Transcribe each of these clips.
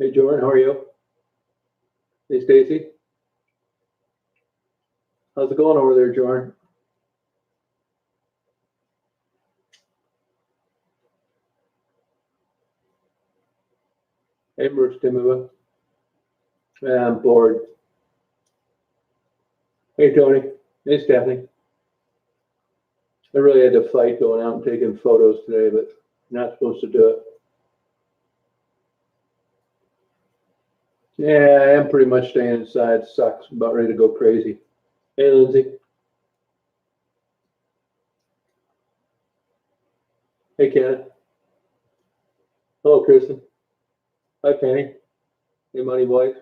Hey, Jordan, how are you? Hey, Stacy. How's it going over there, Jordan? Hey, Bruce Timova. I'm bored. Hey, Tony. Hey, Stephanie. I really had to fight going out and taking photos today, but not supposed to do it. Yeah, I am pretty much staying inside. Sucks. I'm about ready to go crazy. Hey, Lindsay. Hey, Ken. Hello, Kristen. Hi, Penny. Hey, Money Boy.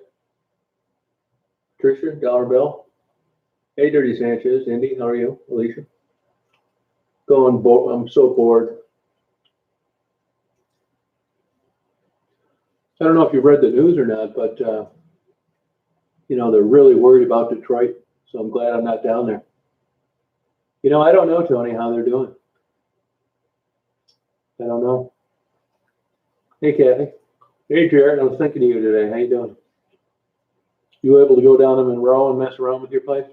Trisha, Dollar Bill. Hey, Dirty Sanchez. Indy, how are you? Alicia. I'm so bored. I don't know if you've read the news or not, but they're really worried about Detroit. So I'm glad I'm not down there. I don't know, Tony, how they're doing. I don't know. Hey, Kathy. Hey, Jared. I was thinking of you today. How you doing? You able to go down to Monroe and mess around with your place?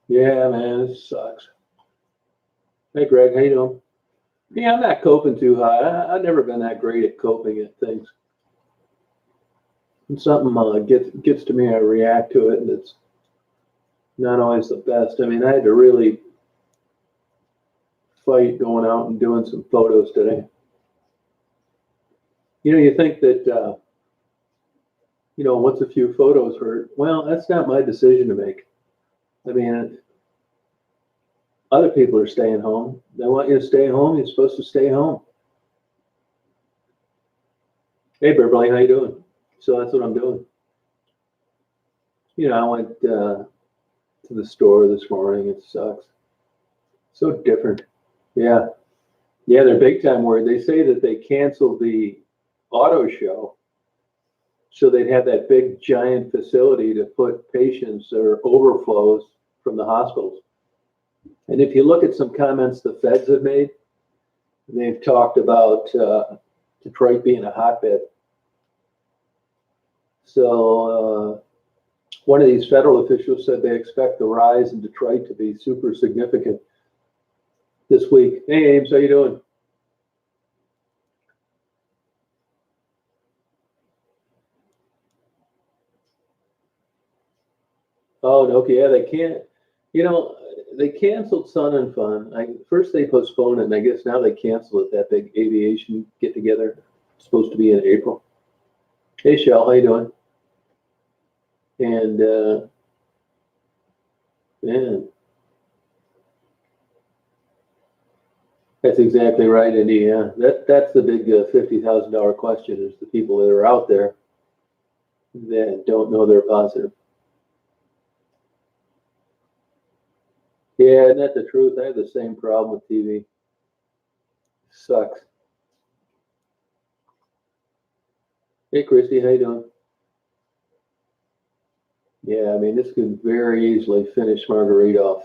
Yeah, man, this sucks. Hey, Greg. How you doing? Yeah, I'm not coping too hot. I've never been that great at coping at things. When something gets to me, I react to it, and it's not always the best. I mean, I had to really fight going out and doing some photos today. You think that what's a few photos hurt? Well, that's not my decision to make. I mean, other people are staying home. They want you to stay home. You're supposed to stay home. Hey, Beverly, how you doing? So that's what I'm doing. I went to the store this morning. It sucks. So different. Yeah. Yeah, they're big time worried. They say that they canceled the auto show so they'd have that big giant facility to put patients or overflows from the hospitals. And if you look at some comments the feds have made, they've talked about Detroit being a hotbed. So one of these federal officials said they expect the rise in Detroit to be super significant this week. Hey, Ames, how you doing? Oh, okay, yeah, they can't. You know, they canceled Sun and Fun. First they postponed it, and I guess now they cancel it. That big aviation get together, supposed to be in April. Hey, Shell, how you doing? And man, that's exactly right, Indy. Yeah, that's the big $50,000 question: is the people that are out there that don't know they're positive. Yeah, isn't that the truth? I have the same problem with TV. Sucks. Hey, Christy, how you doing? Yeah, I mean, this could very easily finish Marguerite off.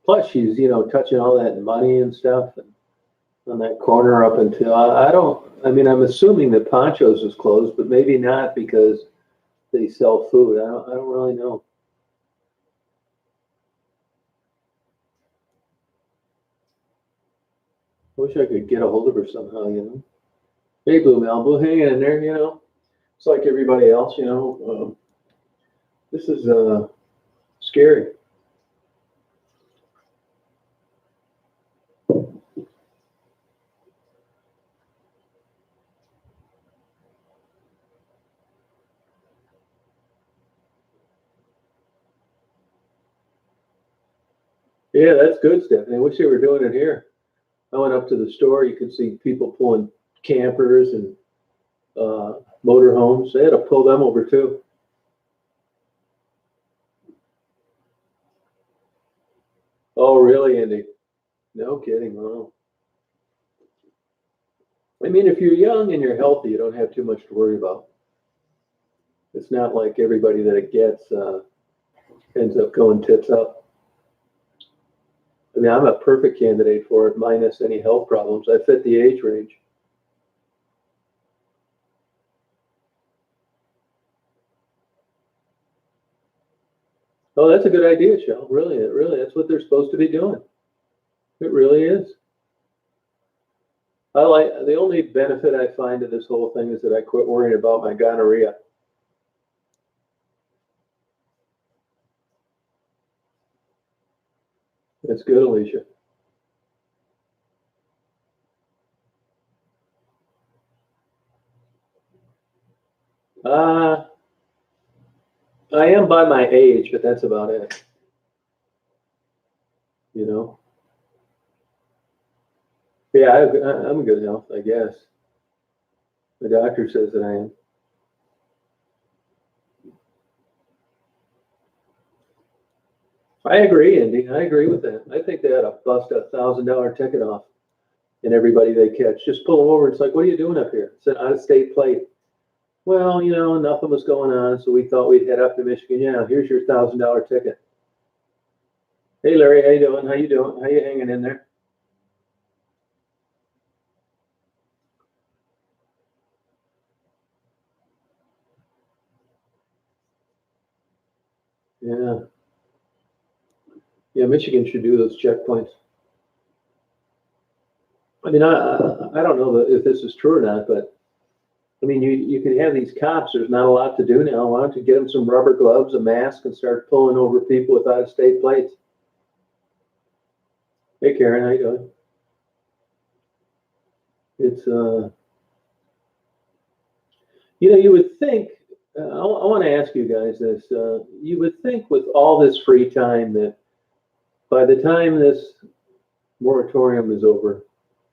Plus, she's, touching all that money and stuff and on that corner up until, I don't, I mean, I'm assuming that Poncho's is closed, but maybe not because they sell food. I don't really know. I wish I could get a hold of her somehow. Hey, Blue Malibu, hanging in there. It's like everybody else. This is scary. Yeah, that's good, Stephanie. I wish they were doing it here. I went up to the store. You could see people pulling campers and uh, motorhomes. They had to pull them over too. Oh, really, Andy? No kidding. Wow. I mean, if you're young and you're healthy, you don't have too much to worry about. It's not like everybody that it gets ends up going tits up. I mean, I'm a perfect candidate for it, minus any health problems. I fit the age range. Oh, that's a good idea, Shell. Really, that's what they're supposed to be doing. It really is. I like the only benefit I find to this whole thing is that I quit worrying about my gonorrhea. That's good, Alicia. Uh, I am by my age, but that's about it. You know? Yeah, I'm in good health, I guess. The doctor says that I am. I agree, Andy. I agree with that. I think they ought to bust $1,000 ticket off and everybody they catch. Just pull them over. It's like, what are you doing up here? It's an out-of-state plate. Well, nothing was going on, so we thought we'd head up to Michigan. Yeah, here's your $1,000 ticket. Hey, Larry, how you doing? How you doing? How you hanging in there? Yeah, yeah. Michigan should do those checkpoints. I mean, I don't know if this is true or not, but I mean, you could have these cops. There's not a lot to do now. Why don't you get them some rubber gloves, a mask, and start pulling over people with out-of-state plates? Hey, Karen, how you doing? It's you would think. I want to ask you guys this. You would think with all this free time that by the time this moratorium is over,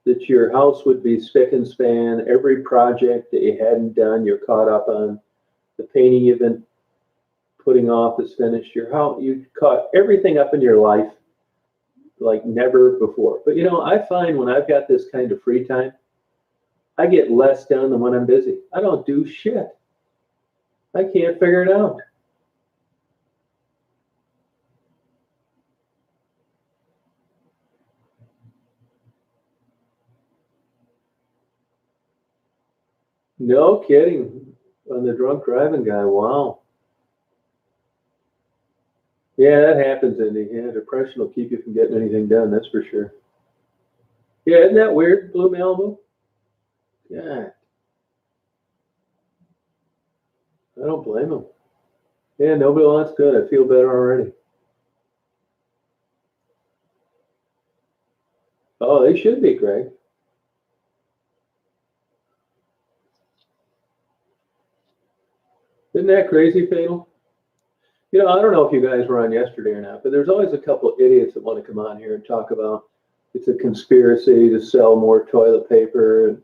that your house would be spick and span. Every project that you hadn't done, you're caught up on. The painting you've been putting off is finished. Your house, you caught everything up in your life like never before. But I find when I've got this kind of free time, I get less done than when I'm busy. I don't do shit. I can't figure it out. No kidding. On the drunk driving guy. Wow. Yeah, that happens, Indy. Yeah, depression will keep you from getting anything done. That's for sure. Yeah, isn't that weird, Blue Malibu? Yeah, I don't blame him. Yeah, nobody wants good. I feel better already. Oh, they should be, Greg. Isn't that crazy, Fatal? I don't know if you guys were on yesterday or not, but there's always a couple idiots that want to come on here and talk about it's a conspiracy to sell more toilet paper. And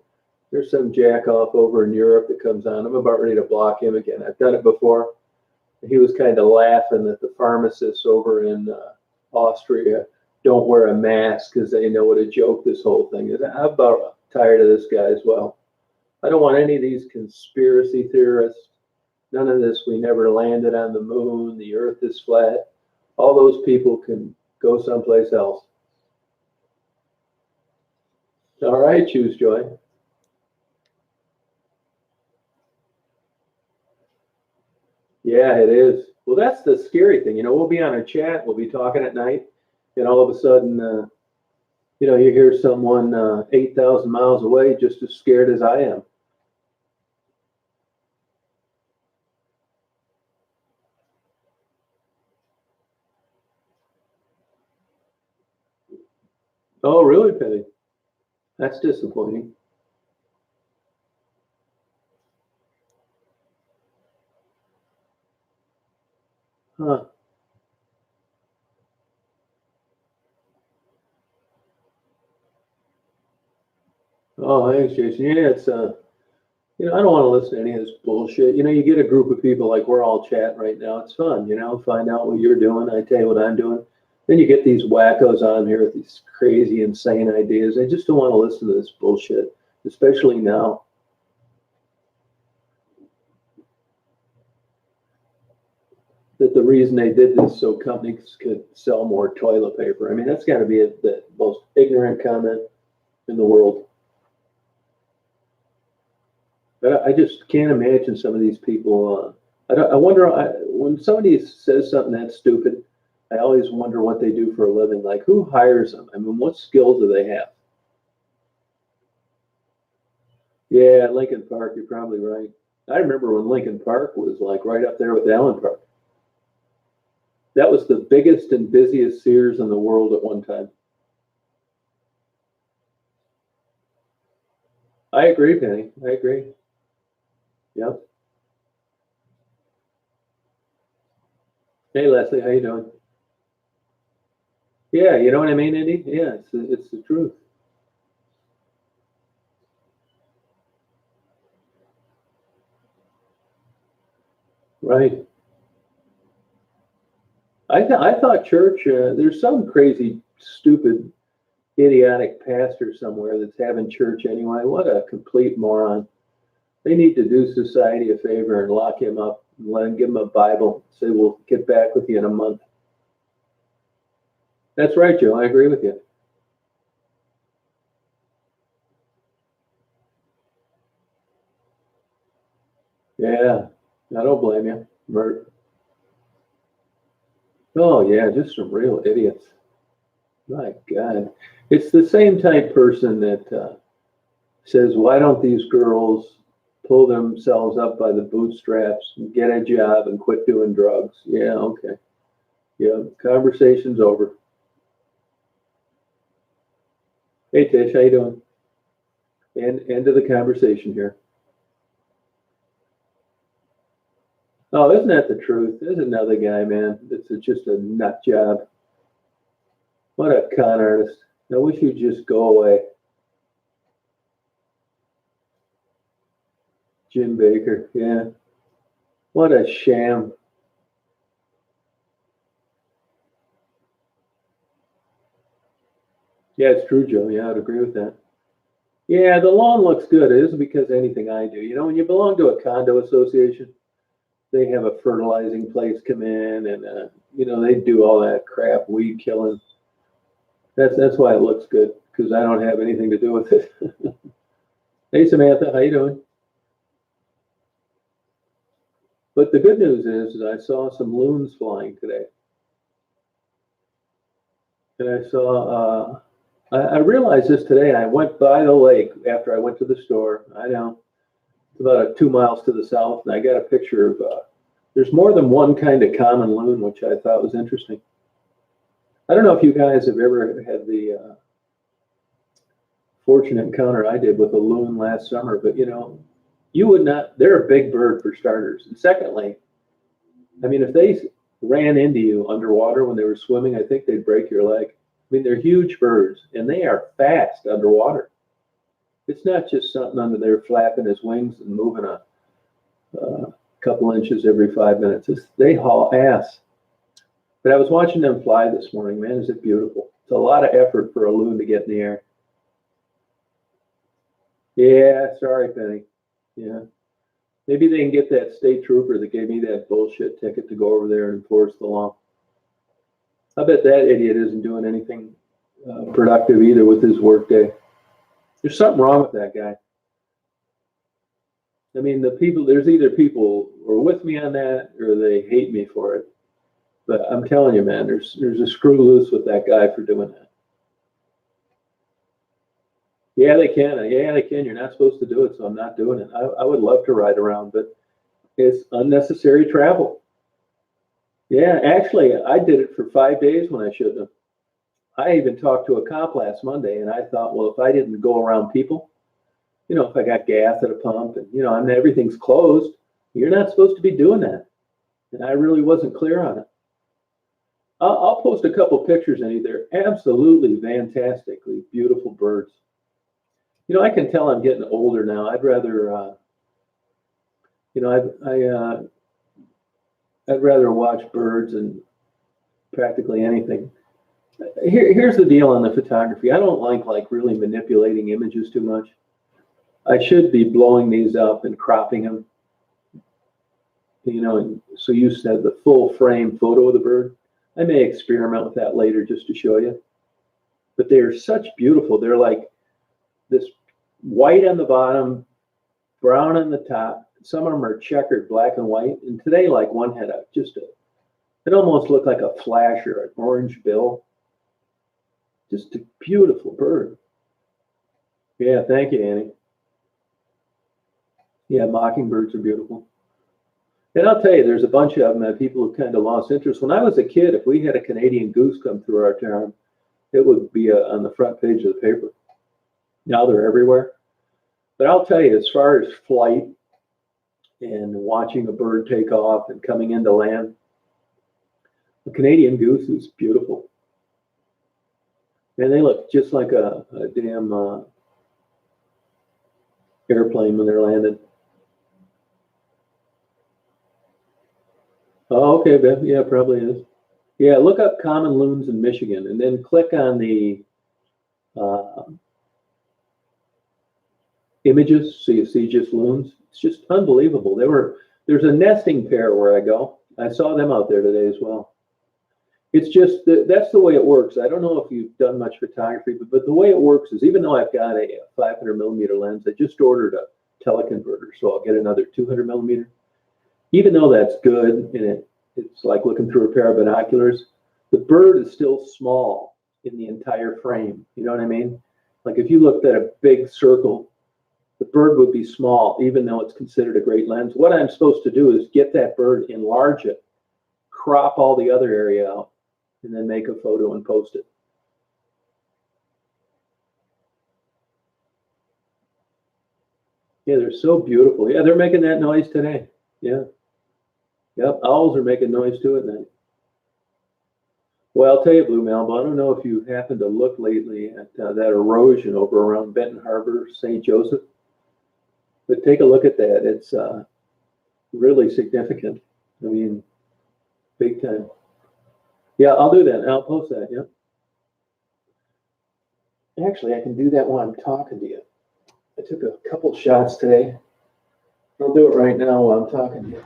there's some jack off over in Europe that comes on. I'm about ready to block him again. I've done it before. He was kind of laughing that the pharmacists over in Austria don't wear a mask because they know what a joke this whole thing is. I'm about tired of this guy as well. I don't want any of these conspiracy theorists. None of this, we never landed on the moon, the earth is flat. All those people can go someplace else. All right, choose joy. Yeah, it is. Well, that's the scary thing. We'll be on a chat, we'll be talking at night, and all of a sudden, you hear someone 8,000 miles away just as scared as I am. Oh, really, Penny? That's disappointing. Huh. Oh, thanks, Jason. Yeah, it's I don't want to listen to any of this bullshit. You get a group of people like we're all chatting right now. It's fun, find out what you're doing. I tell you what I'm doing. Then you get these wackos on here with these crazy, insane ideas. I just don't want to listen to this bullshit, especially now. that the reason they did this so companies could sell more toilet paper. I mean, that's got to be the most ignorant comment in the world. But I just can't imagine some of these people. I wonder when somebody says something that stupid. I always wonder what they do for a living. Like, who hires them? I mean, what skills do they have? Yeah, Lincoln Park. You're probably right. I remember when Lincoln Park was like right up there with Allen Park. That was the biggest and busiest Sears in the world at one time. I agree, Penny. I agree. Yep. Hey, Leslie, how you doing? Yeah, you know what I mean, Indy? Yeah, it's the truth. Right. I thought church. There's some crazy, stupid, idiotic pastor somewhere that's having church anyway. What a complete moron! They need to do society a favor and lock him up and let him give him a Bible. Say we'll get back with you in a month. That's right, Joe. I agree with you. Yeah, I don't blame you. Oh yeah, just some real idiots. My God, it's the same type person that says, "Why don't these girls pull themselves up by the bootstraps and get a job and quit doing drugs?" Yeah, okay. Yeah, conversation's over. Hey Tish, how you doing? End of the conversation here. Oh, isn't that the truth? There's another guy, man. It's just a nut job. What a con artist. I wish you'd just go away. Jim Baker, yeah. What a sham. Yeah, it's true, Joe. Yeah, I'd agree with that. Yeah, the lawn looks good. It isn't because of anything I do. You know, when you belong to a condo association, they have a fertilizing place come in and, they do all that crap, weed killing. That's why it looks good because I don't have anything to do with it. Hey, Samantha, how you doing? But the good news is I saw some loons flying today. And I saw, I realized this today. I went by the lake after I went to the store. I know, it's about 2 miles to the south, and I got a picture of, there's more than one kind of common loon, which I thought was interesting. I don't know if you guys have ever had the fortunate encounter I did with a loon last summer, but you would not, they're a big bird for starters. And secondly, I mean, if they ran into you underwater when they were swimming, I think they'd break your leg. I mean, they're huge birds and they are fast underwater. It's not just something under there flapping his wings and moving a couple inches every 5 minutes. They haul ass. But I was watching them fly this morning. Man, is it beautiful. It's a lot of effort for a loon to get in the air. Yeah, sorry, Penny. Yeah. Maybe they can get that state trooper that gave me that bullshit ticket to go over there and enforce the law. I bet that idiot isn't doing anything productive either with his workday. There's something wrong with that guy. I mean, there's either people who are with me on that or they hate me for it. But I'm telling you, man, there's a screw loose with that guy for doing that. Yeah, they can. Yeah, they can. You're not supposed to do it, so I'm not doing it. I would love to ride around, but it's unnecessary travel. Yeah, actually, I did it for 5 days when I shouldn't have. I even talked to a cop last Monday, and I thought, well, if I didn't go around people, if I got gas at a pump and, I mean, everything's closed, you're not supposed to be doing that. And I really wasn't clear on it. I'll post a couple pictures in they're absolutely fantastically beautiful birds. I can tell I'm getting older now. I'd rather, I'd rather watch birds and practically anything. Here's the deal on the photography. I don't like really manipulating images too much. I should be blowing these up and cropping them you know, so you said the full frame photo of the bird. I may experiment with that later just to show you. But they're such beautiful. They're like this white on the bottom, brown on the top. Some of them are checkered black and white. And today, like one had it almost looked like a flash or an orange bill. Just a beautiful bird. Yeah, thank you, Annie. Yeah, mockingbirds are beautiful. And I'll tell you, there's a bunch of them that people have kind of lost interest. When I was a kid, if we had a Canadian goose come through our town, it would be on the front page of the paper. Now they're everywhere. But I'll tell you, as far as flight and watching a bird take off and coming into land, the Canadian goose is beautiful. And they look just like a damn airplane when they're landed. Oh, okay, Bev. Yeah, probably is. Yeah, look up common loons in Michigan and then click on the images so you see just loons. It's just unbelievable. There's a nesting pair where I go. I saw them out there today as well. It's just that's the way it works. I don't know if you've done much photography, but the way it works is even though I've got a 500 millimeter lens, I just ordered a teleconverter, so I'll get another 200 millimeter. Even though that's good and it's like looking through a pair of binoculars, the bird is still small in the entire frame. You know what I mean? Like if you looked at a big circle, the bird would be small, even though it's considered a great lens. What I'm supposed to do is get that bird, enlarge it, crop all the other area out, and then make a photo and post it. Yeah, they're so beautiful. Yeah, they're making that noise today. Yeah. Yep, owls are making noise too at night. Well, I'll tell you, Blue Malibu, I don't know if you happened to look lately at that erosion over around Benton Harbor, St. Joseph, but take a look at that. It's really significant. I mean, big time. Yeah, I'll do that. I'll post that. Yeah. Actually, I can do that while I'm talking to you. I took a couple shots today. I'll do it right now while I'm talking to you.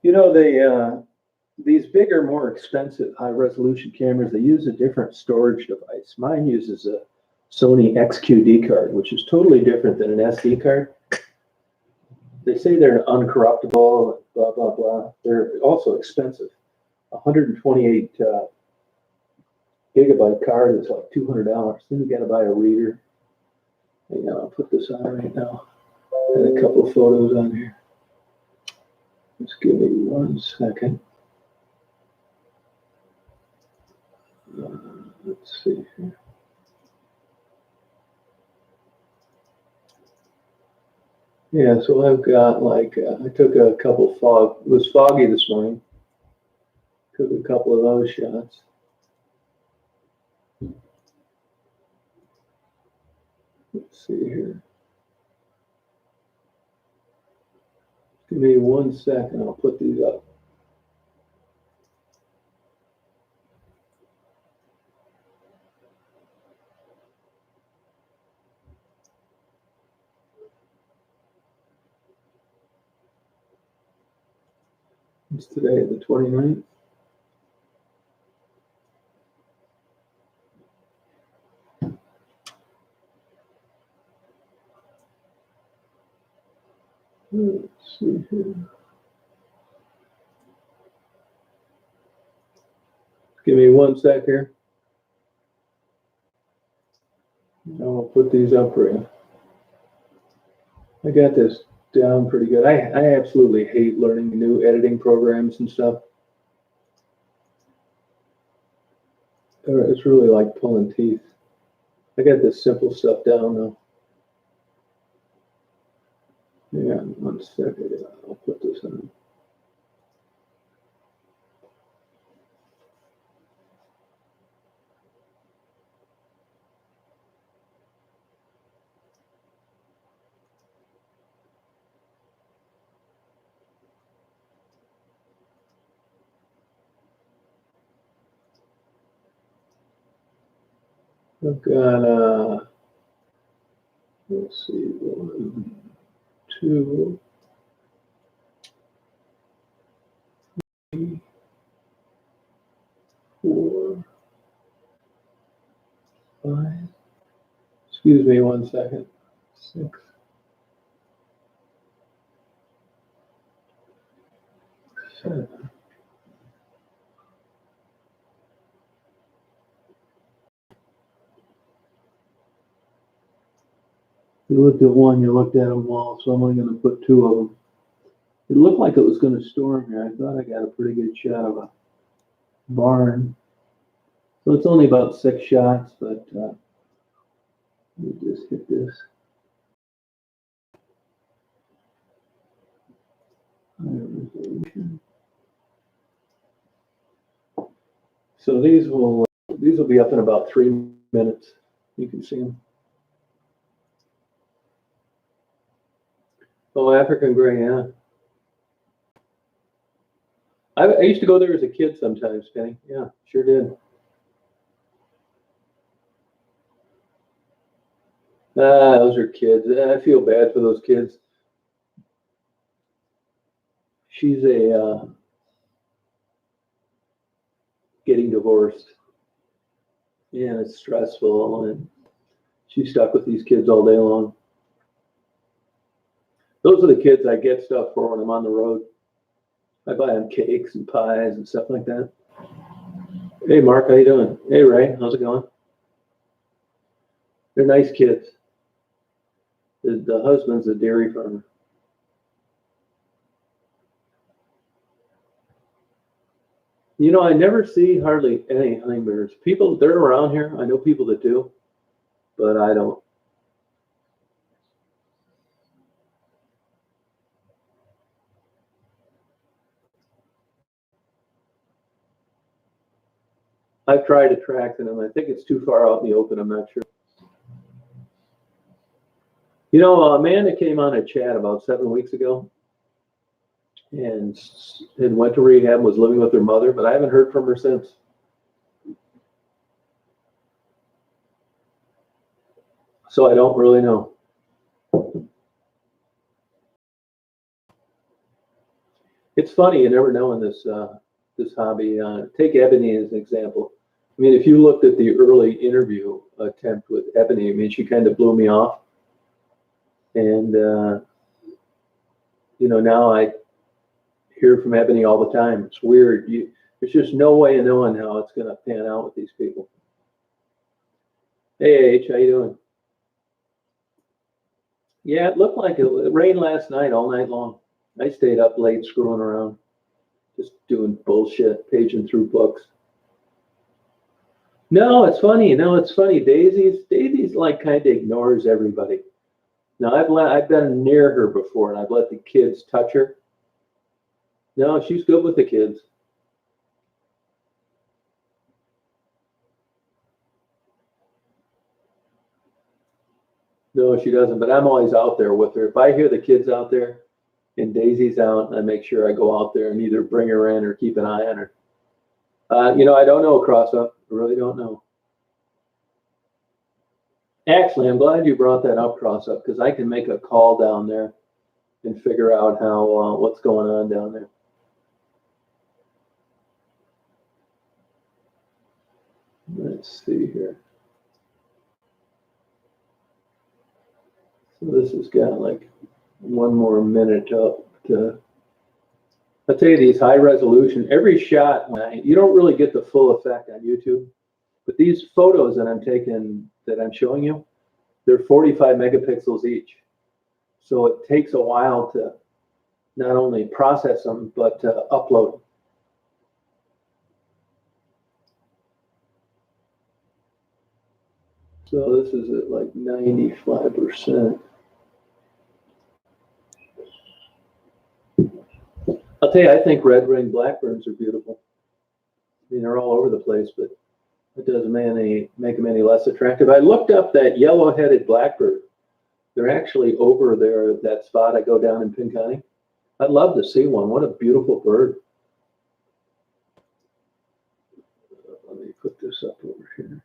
You know, these bigger, more expensive high-resolution cameras, they use a different storage device. Mine uses a Sony XQD card, which is totally different than an SD card. They say they're uncorruptible, blah, blah, blah. They're also expensive. 128 gigabyte card is like $200. Then you got to buy a reader. Hang on, I'll put this on right now. And a couple of photos on here. Just give me 1 second. Let's see here. Yeah, so I've got like, I took a couple it was foggy this morning. Took a couple of those shots. Let's see here. Give me 1 second, I'll put these up. It's today, the 29th. Let's see here. Give me 1 sec here. I'll put these up for you. I got this down pretty good. I absolutely hate learning new editing programs and stuff. It's really like pulling teeth. I got this simple stuff down though. Yeah, 1 second. I'll put this on. I've got, let's see, 1, 2, 3, 4, 5. Excuse me 1 second. 6, 7. You looked at one, you looked at them all, so I'm only going to put 2 of them. It looked like it was going to storm here. I thought I got a pretty good shot of a barn. So it's only about 6 shots, but let me just hit this. Higher resolution. So these will be up in about 3 minutes. You can see them. Oh, African gray, yeah. I used to go there as a kid sometimes, Penny. Yeah, sure did. Those are kids. I feel bad for those kids. She's getting divorced, and it's stressful, and she's stuck with these kids all day long. Those are the kids I get stuff for when I'm on the road. I buy them cakes and pies and stuff like that. Hey, Mark, how you doing? Hey, Ray, how's it going? They're nice kids. The husband's a dairy farmer. You know, I never see hardly any hummingbirds. People, they're around here. I know people that do, but I don't. I've tried attracting them. I think it's too far out in the open. I'm not sure. You know, Amanda came on a chat about 7 weeks ago and went to rehab, was living with her mother, but I haven't heard from her since. So I don't really know. It's funny, you never know in this hobby. Take Ebony as an example. I mean, if you looked at the early interview attempt with Ebony, I mean, she kind of blew me off. And, you know, now I hear from Ebony all the time. It's weird. There's just no way of knowing how it's going to pan out with these people. Hey, H, how you doing? Yeah, it looked like it rained last night, all night long. I stayed up late screwing around, just doing bullshit, paging through books. No, it's funny. No, it's funny. Daisy's like kind of ignores everybody. Now I've been near her before, and I've let the kids touch her. No, she's good with the kids. No, she doesn't. But I'm always out there with her. If I hear the kids out there and Daisy's out, I make sure I go out there and either bring her in or keep an eye on her. You know, I don't know, Cross Up. I really don't know. Actually, I'm glad you brought that up, Cross Up, because I can make a call down there and figure out how what's going on down there. Let's see here. So this has got like 1 more minute up to. I'll tell you, these high resolution, every shot, you don't really get the full effect on YouTube, but these photos that I'm taking, that I'm showing you, they're 45 megapixels each. So it takes a while to not only process them, but to upload them. So this is at like 95%. I'll tell you, I think red-winged blackbirds are beautiful. I mean, they're all over the place, but it doesn't make them any less attractive. I looked up that yellow-headed blackbird. They're actually over there, that spot I go down in Pinconning. I'd love to see one. What a beautiful bird. Let me put this up over here.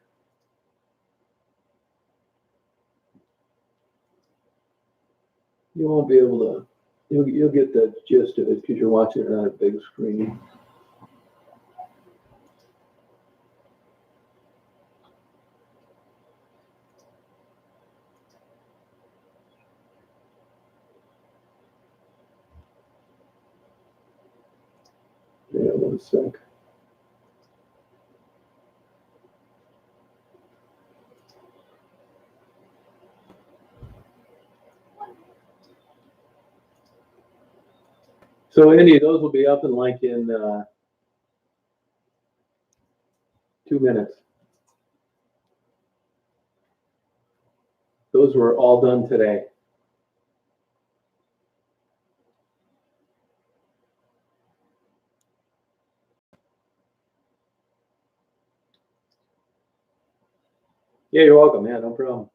You won't be able to. You'll get the gist of it because you're watching it on a big screen. Yeah, one sec. So Andy, those will be up in like in 2 minutes. Those were all done today. Yeah, you're welcome. Yeah, no problem.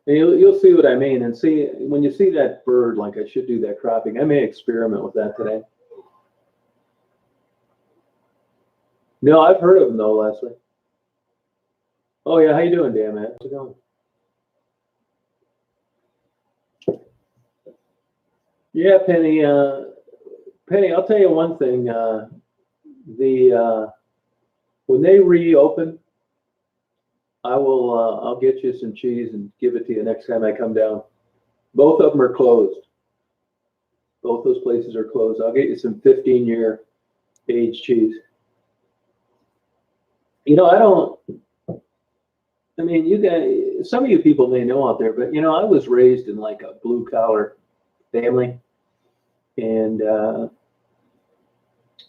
And you'll see what I mean. And see, when you see that bird, like I should do that cropping, I may experiment with that today. No, I've heard of them though, Leslie. Oh yeah, how you doing, Dan, man? How's it going? Yeah, Penny. Penny, I'll tell you one thing. When they reopen, I'll get you some cheese and give it to you next time I come down. Both of them are closed. Both those places are closed. I'll get you some 15-year aged cheese. You know, I mean, you guys, some of you people may know out there, but you know, I was raised in like a blue collar family, and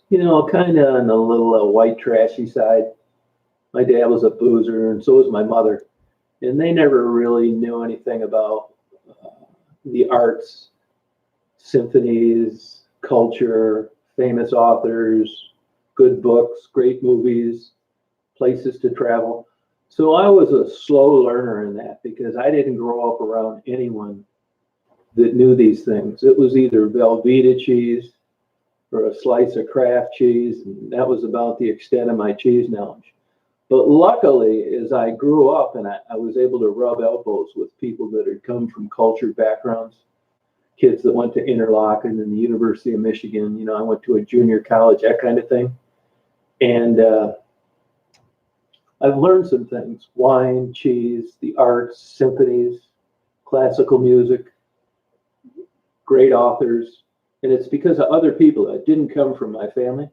you know, kind of on the little white trashy side. My dad was a boozer, and so was my mother, and they never really knew anything about the arts, symphonies, culture, famous authors, good books, great movies, places to travel. So I was a slow learner in that because I didn't grow up around anyone that knew these things. It was either Velveeta cheese or a slice of Kraft cheese, and that was about the extent of my cheese knowledge. But luckily, as I grew up and I was able to rub elbows with people that had come from cultured backgrounds, kids that went to Interlochen and the University of Michigan, you know, I went to a junior college, that kind of thing. And I've learned some things: wine, cheese, the arts, symphonies, classical music, great authors. And it's because of other people that didn't come from my family.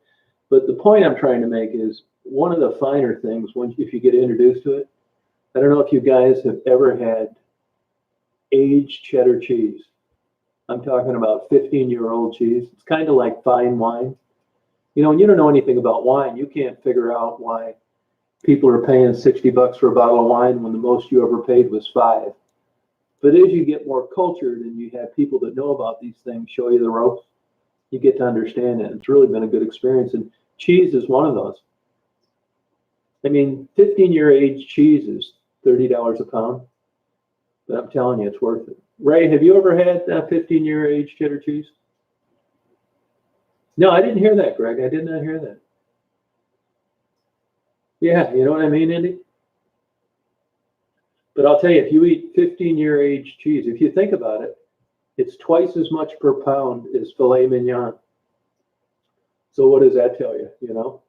But the point I'm trying to make is one of the finer things, if you get introduced to it, I don't know if you guys have ever had aged cheddar cheese. I'm talking about 15-year-old cheese. It's kind of like fine wine. You know, when you don't know anything about wine, you can't figure out why people are paying $60 for a bottle of wine when the most you ever paid was $5. But as you get more cultured and you have people that know about these things show you the ropes, you get to understand it. It's really been a good experience. And cheese is one of those. I mean, 15-year aged cheese is $30 a pound, but I'm telling you, it's worth it. Ray, have you ever had 15-year aged cheddar cheese? No, I didn't hear that, Greg. I did not hear that. Yeah, you know what I mean, Andy? But I'll tell you, if you eat 15-year aged cheese, if you think about it, it's twice as much per pound as filet mignon. So what does that tell you, you know?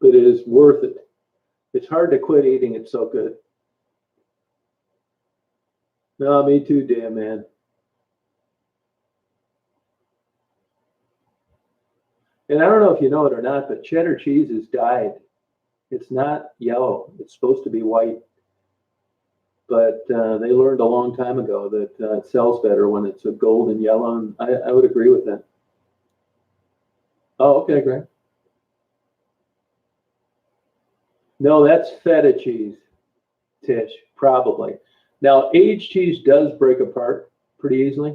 But it is worth it. It's hard to quit eating. It's so good. No, me too, damn man. And I don't know if you know it or not, but cheddar cheese is dyed. It's not yellow. It's supposed to be white. But they learned a long time ago that it sells better when it's a golden yellow. And I would agree with that. Oh, okay, great. No, that's feta cheese, Tish, probably. Now, aged cheese does break apart pretty easily.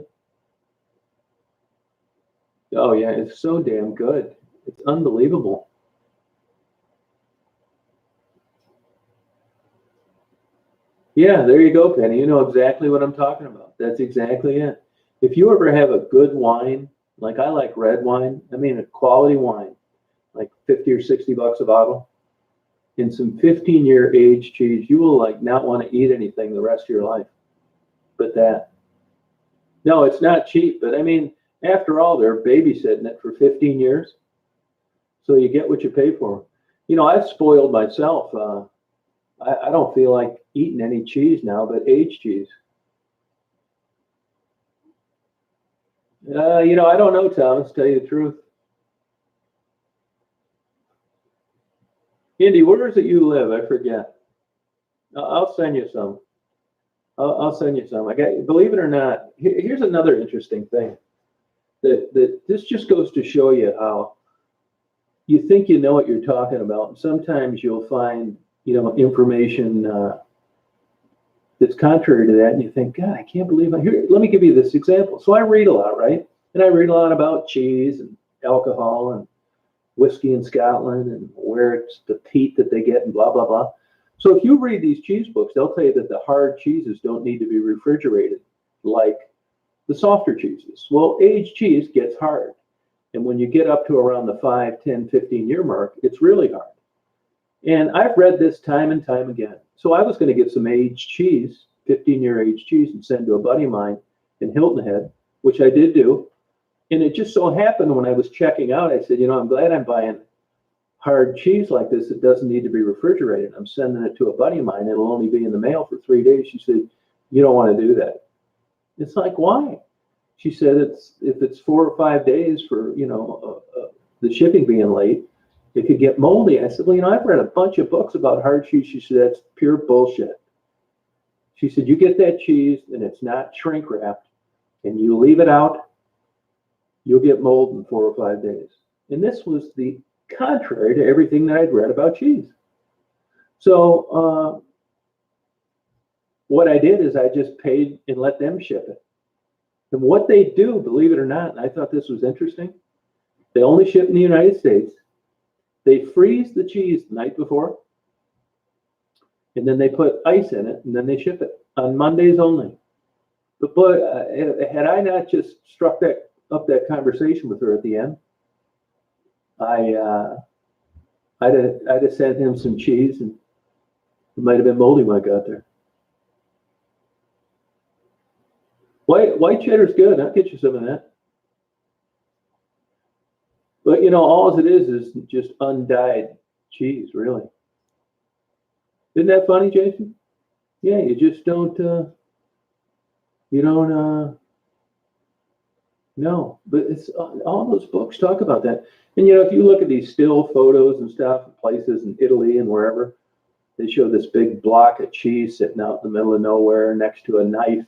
Oh, yeah, it's so damn good. It's unbelievable. Yeah, there you go, Penny. You know exactly what I'm talking about. That's exactly it. If you ever have a good wine, like I like red wine, I mean a quality wine, like 50 or 60 bucks a bottle. In some 15-year aged cheese, you will like not want to eat anything the rest of your life but that. No, it's not cheap, but I mean, after all, they're babysitting it for 15 years. So you get what you pay for. You know, I've spoiled myself. I don't feel like eating any cheese now, but aged cheese. You know, I don't know, Thomas, to tell you the truth. Andy, where is it you live? I forget. I'll send you some. I'll send you some. I got. Believe it or not, here's another interesting thing. That this just goes to show you how you think you know what you're talking about, and sometimes you'll find information that's contrary to that, and you think, God, I can't believe I hear. Let me give you this example. So I read a lot, right? And I read a lot about cheese and alcohol and whiskey in Scotland and where it's the peat that they get and blah, blah, blah. So if you read these cheese books, they'll tell you that the hard cheeses don't need to be refrigerated like the softer cheeses. Well, aged cheese gets hard. And when you get up to around the 5, 10, 15-year mark, it's really hard. And I've read this time and time again. So I was going to get some aged cheese, 15-year aged cheese, and send to a buddy of mine in Hilton Head, which I did do. And it just so happened when I was checking out, I said, I'm glad I'm buying hard cheese like this. It doesn't need to be refrigerated. I'm sending it to a buddy of mine. It'll only be in the mail for 3 days. She said, you don't want to do that. It's like, why? She said, if it's 4 or 5 days for, the shipping being late, it could get moldy. I said, well, I've read a bunch of books about hard cheese. She said, that's pure bullshit. She said, you get that cheese and it's not shrink wrapped and you leave it out, you'll get mold in 4 or 5 days. And this was the contrary to everything that I'd read about cheese. So what I did is I just paid and let them ship it. And what they do, believe it or not, and I thought this was interesting, they only ship in the United States. They freeze the cheese the night before, and then they put ice in it, and then they ship it on Mondays only. But boy, had I not just struck up that conversation with her at the end, I'd have sent him some cheese, and it might have been moldy when I got there. White cheddar's good. I'll get you some of that. But all it is just undyed cheese, really. Isn't that funny, Jason? Yeah, you just don't. No, but it's all those books talk about that. And if you look at these still photos and stuff, places in Italy and wherever, they show this big block of cheese sitting out in the middle of nowhere next to a knife.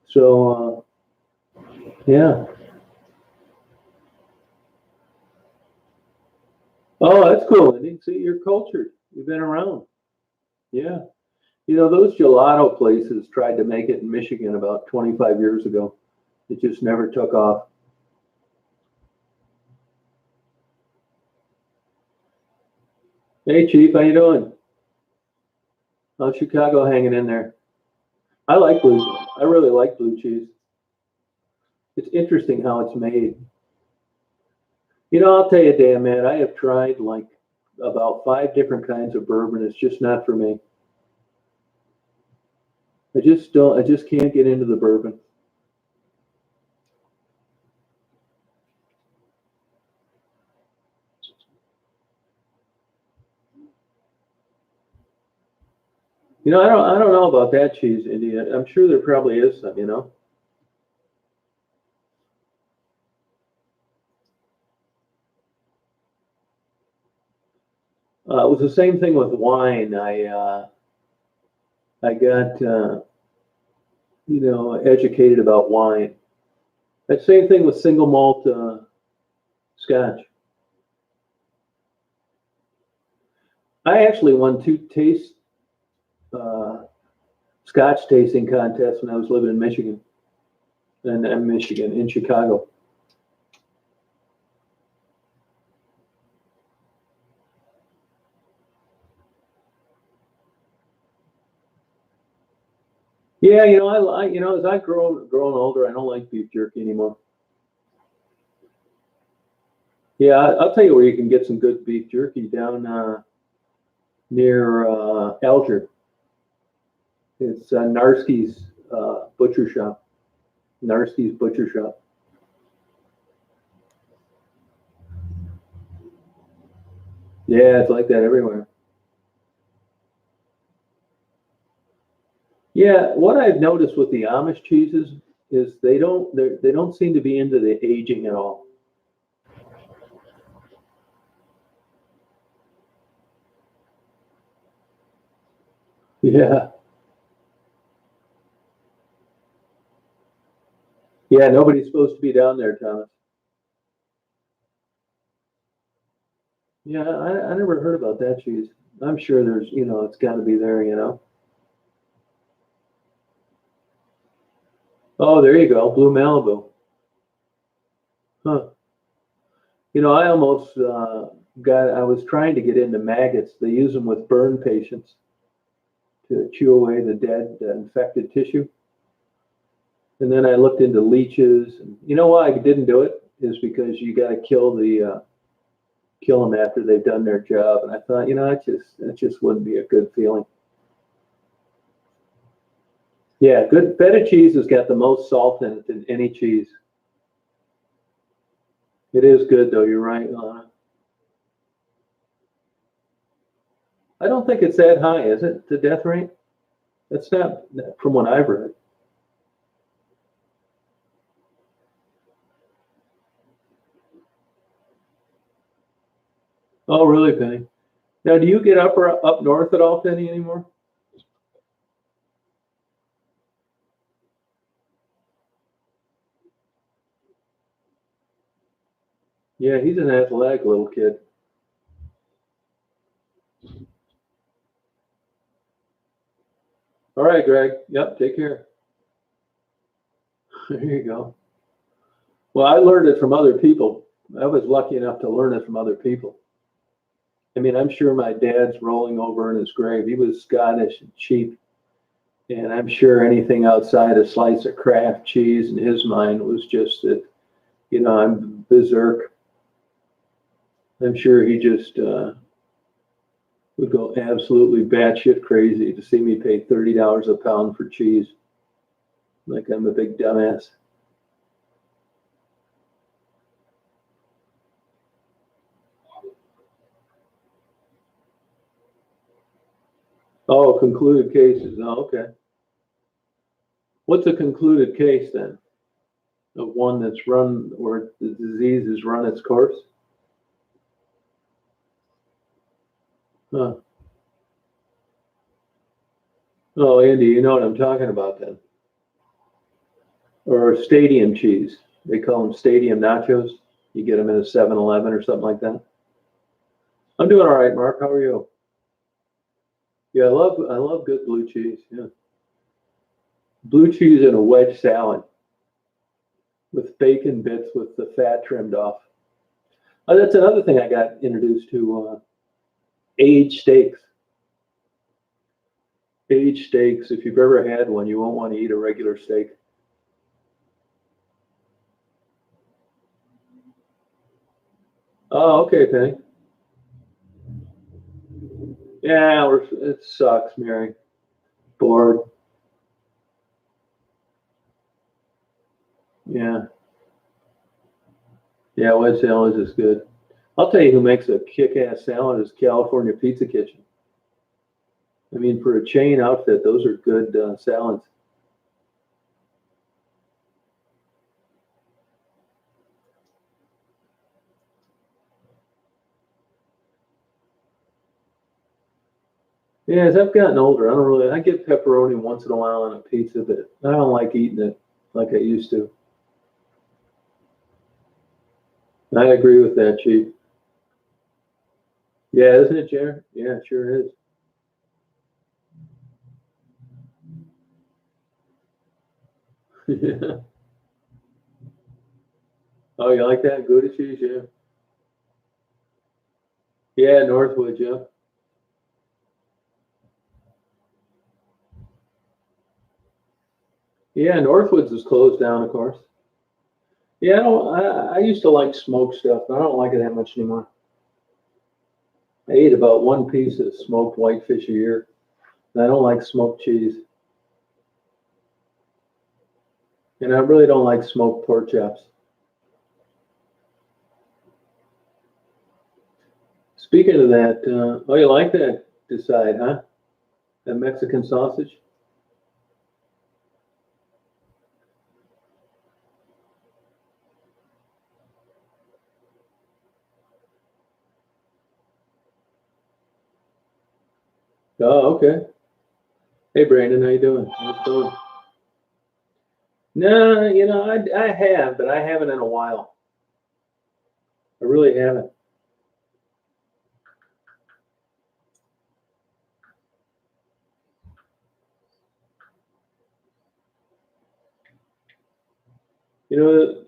So, yeah. Oh, that's cool. I didn't see you're cultured. You've been around. Yeah. Those gelato places tried to make it in Michigan about 25 years ago. It just never took off. Hey, Chief, how you doing? How's Chicago hanging in there? I really like blue cheese. It's interesting how it's made. I'll tell you, Dan, man, I have tried like about 5 different kinds of bourbon. It's just not for me. I just can't get into the bourbon. I don't know about that cheese, India. I'm sure there probably is some, It was the same thing with wine. I got, educated about wine. That same thing with single malt scotch. I actually won 2 scotch tasting contests when I was living in Michigan, in Chicago. Yeah, as I've grown older, I don't like beef jerky anymore. Yeah, I'll tell you where you can get some good beef jerky down near Alger. It's Narski's butcher shop. Narski's butcher shop. Yeah, it's like that everywhere. Yeah, what I've noticed with the Amish cheeses is they don't seem to be into the aging at all. Yeah, yeah. Nobody's supposed to be down there, Thomas. Yeah, I never heard about that cheese. I'm sure there's, it's got to be there. Oh, there you go, Blue Malibu. Huh. I almost I was trying to get into maggots. They use them with burn patients to chew away the dead, infected tissue. And then I looked into leeches. And you know why I didn't do it? Is because you got to kill them after they've done their job. And I thought, that just wouldn't be a good feeling. Yeah, good feta cheese has got the most salt in it than any cheese. It is good though. You're right, Lana. I don't think it's that high, is it? The death rate? That's not from what I've read. Oh, really, Penny? Now, do you get up north at all, Penny, anymore? Yeah, he's an athletic little kid. All right, Greg. Yep, take care. There you go. Well, I learned it from other people. I was lucky enough to learn it from other people. I mean, I'm sure my dad's rolling over in his grave. He was Scottish and cheap. And I'm sure anything outside a slice of Kraft cheese in his mind was just that, I'm berserk. I'm sure he just would go absolutely batshit crazy to see me pay $30 a pound for cheese. Like I'm a big dumbass. Oh, concluded cases. Oh, okay. What's a concluded case then? Of one that's run, where the disease has run its course? Huh. Oh, Andy, you know what I'm talking about then. Or stadium cheese. They call them stadium nachos. You get them in a 7-Eleven or something like that. I'm doing all right, Mark. How are you? Yeah, I love good blue cheese. Yeah. Blue cheese in a wedge salad with bacon bits with the fat trimmed off. Oh, that's another thing I got introduced to, aged steaks. Aged steaks. If you've ever had one, you won't want to eat a regular steak. Oh, okay, Penny. Yeah, it sucks, Mary. Bored. Yeah, yeah. Wedge salad is good. I'll tell you who makes a kick-ass salad is California Pizza Kitchen. I mean, for a chain outfit, those are good salads. Yeah, as I've gotten older, I get pepperoni once in a while on a pizza, but I don't like eating it like I used to. I agree with that, Chief. Yeah, isn't it, Jared? Yeah, it sure is. Yeah. Oh, you like that? Gouda cheese? Yeah. Yeah, Northwood, yeah. Yeah, Northwoods is closed down, of course. Yeah, I used to like smoked stuff, but I don't like it that much anymore. I eat about one piece of smoked whitefish a year, and I don't like smoked cheese. And I really don't like smoked pork chops. Speaking of that, oh, you like that decide, huh? That Mexican sausage? Oh, okay. Hey, Brandon, how you doing? How's it going? No, I have, but I haven't in a while. I really haven't.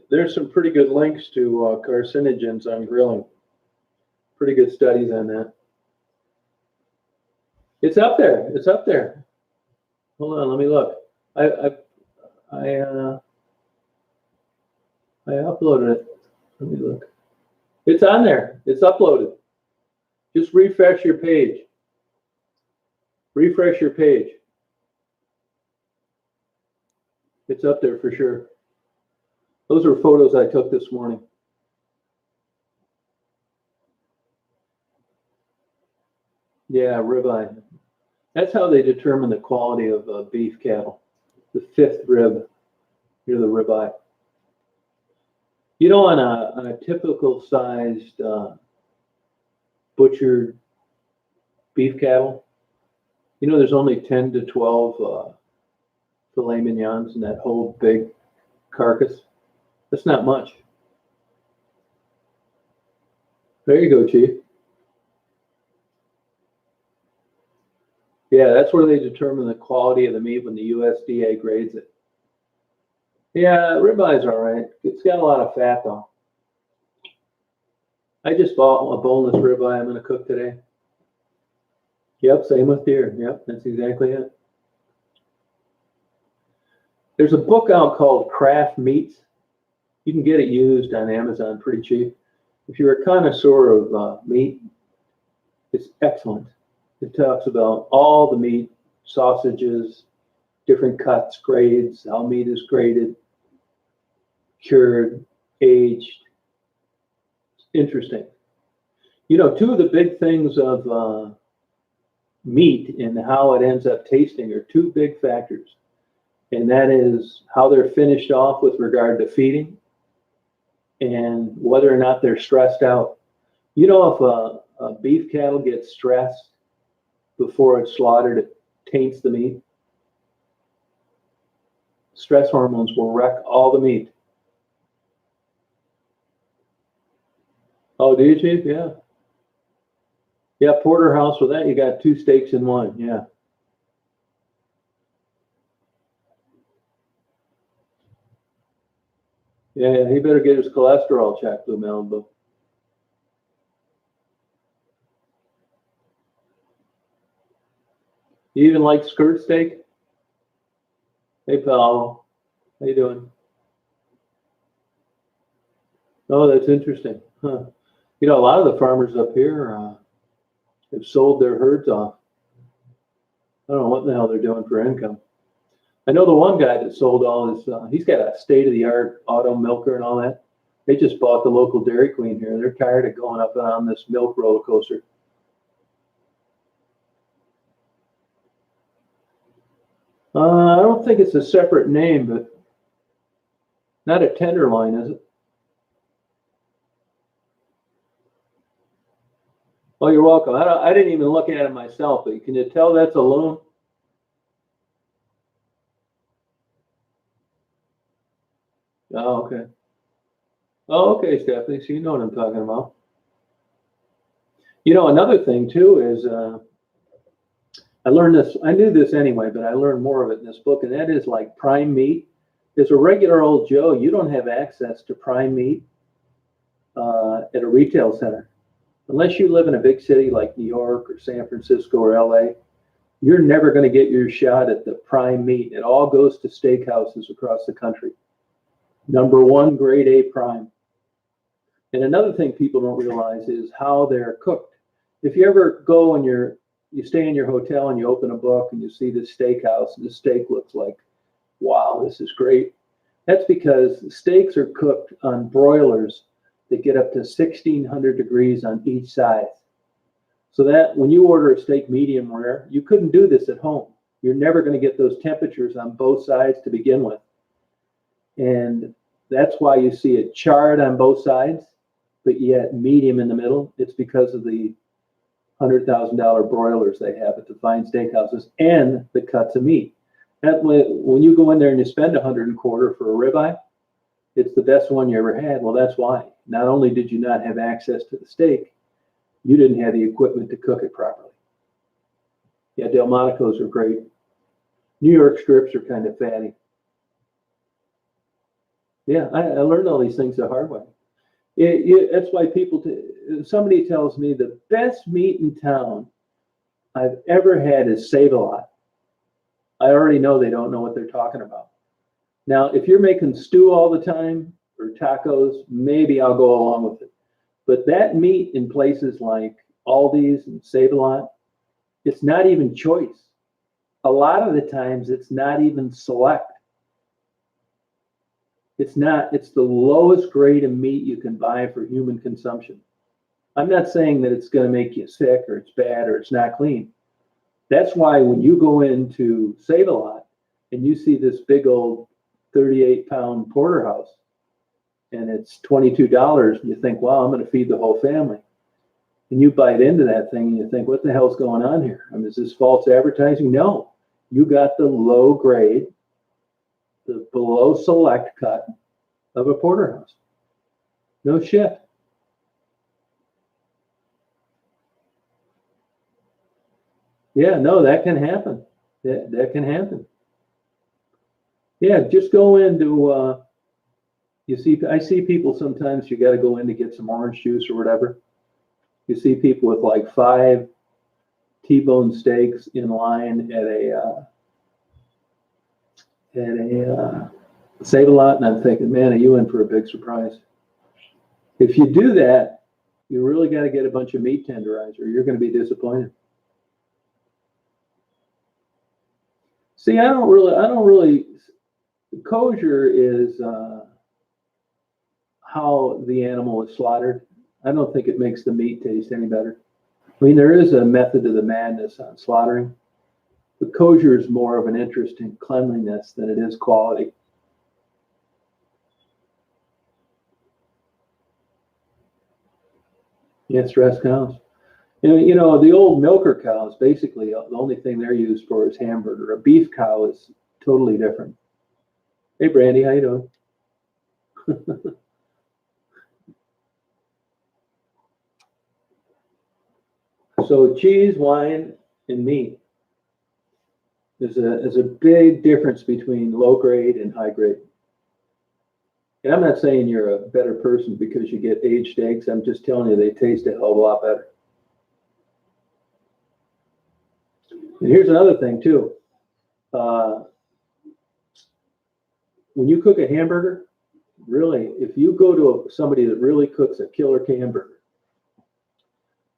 There's some pretty good links to carcinogens on grilling. Pretty good studies on that. It's up there. It's up there. Hold on, let me look. I I I uploaded it. Let me look. It's on there. It's uploaded. Just refresh your page. Refresh your page. It's up there for sure. Those are photos I took this morning. Yeah, ribeye. That's how they determine the quality of beef cattle. The fifth rib near the ribeye. On a typical sized butchered beef cattle, there's only 10 to 12 filet mignons in that whole big carcass. That's not much. There you go, Chief. Yeah, that's where they determine the quality of the meat when the USDA grades it. Yeah, ribeye's all right. It's got a lot of fat though. I just bought a boneless ribeye I'm going to cook today. Yep, same with deer. Yep, that's exactly it. There's a book out called Craft Meats. You can get it used on Amazon pretty cheap. If you're a connoisseur of meat, it's excellent. It talks about all the meat, sausages, different cuts, grades, how meat is graded, cured, aged. It's interesting. Two of the big things of meat and how it ends up tasting are two big factors. And that is how they're finished off with regard to feeding and whether or not they're stressed out. If a beef cattle gets stressed before it's slaughtered, it taints the meat. Stress hormones will wreck all the meat. Oh, do you, Chief? Yeah. Yeah, porterhouse with that, you got two steaks in one. Yeah. Yeah, he better get his cholesterol checked, Blue Mountain. You even like skirt steak? Hey, pal. How you doing? Oh, that's interesting. Huh. A lot of the farmers up here have sold their herds off. I don't know what the hell they're doing for income. I know the one guy that sold all his, he's got a state-of-the-art auto milker and all that. They just bought the local Dairy Queen here. They're tired of going up on this milk roller coaster. I don't think it's a separate name, but not a tenderloin, is it? Oh, you're welcome. I didn't even look at it myself, but can you tell that's a loon? Oh, okay. Oh, okay, Stephanie. So you know what I'm talking about. Another thing too is I learned this. I knew this anyway, but I learned more of it in this book, and that is like prime meat. As a regular old Joe, you don't have access to prime meat at a retail center. Unless you live in a big city like New York or San Francisco or LA, you're never going to get your shot at the prime meat. It all goes to steakhouses across the country. Number one, grade A prime. And another thing people don't realize is how they're cooked. If you ever go and you stay in your hotel and you open a book and you see this steakhouse and the steak looks like, wow, this is great. That's because steaks are cooked on broilers that get up to 1600 degrees on each side. So that when you order a steak medium rare, you couldn't do this at home. You're never going to get those temperatures on both sides to begin with. And that's why you see it charred on both sides, but yet medium in the middle. It's because of the $100,000 broilers they have at the fine steakhouses and the cuts of meat. That when you go in there and you spend $125 for a ribeye, it's the best one you ever had. Well, that's why. Not only did you not have access to the steak, you didn't have the equipment to cook it properly. Yeah, Delmonico's are great. New York strips are kind of fatty. Yeah, I learned all these things the hard way. That's why somebody tells me the best meat in town I've ever had is Save-A-Lot. I already know they don't know what they're talking about. Now, if you're making stew all the time or tacos, maybe I'll go along with it. But that meat in places like Aldi's and Save-A-Lot, it's not even choice. A lot of the times it's not even select. It's the lowest grade of meat you can buy for human consumption. I'm not saying that it's going to make you sick or it's bad or it's not clean. That's why when you go into Save-A-Lot and you see this big old 38-pound porterhouse and it's $22 and you think, wow, I'm going to feed the whole family. And you bite into that thing and you think, what the hell's going on here? I mean, is this false advertising? No, you got the low grade, the below select cut of a porterhouse. No shit. Yeah, no, that can happen. That can happen. Yeah, just go into, I see people sometimes, you got to go in to get some orange juice or whatever. You see people with like 5 T-bone steaks in line at a Save-A-Lot, and I'm thinking, man, are you in for a big surprise? If you do that, you really got to get a bunch of meat tenderizer. You're going to be disappointed. See, I don't really. Kosher is how the animal is slaughtered. I don't think it makes the meat taste any better. I mean, there is a method to the madness on slaughtering, but kosher is more of an interest in cleanliness than it is quality. Yeah, stress cows. You know, the old milker cows, basically, the only thing they're used for is hamburger. A beef cow is totally different. Hey, Brandy, how you doing? So cheese, wine, and meat. There's a big difference between low grade and high grade. And I'm not saying you're a better person because you get aged steaks. I'm just telling you they taste a hell of a lot better. And here's another thing too. When you cook a hamburger, really, if you go to somebody that really cooks a killer hamburger,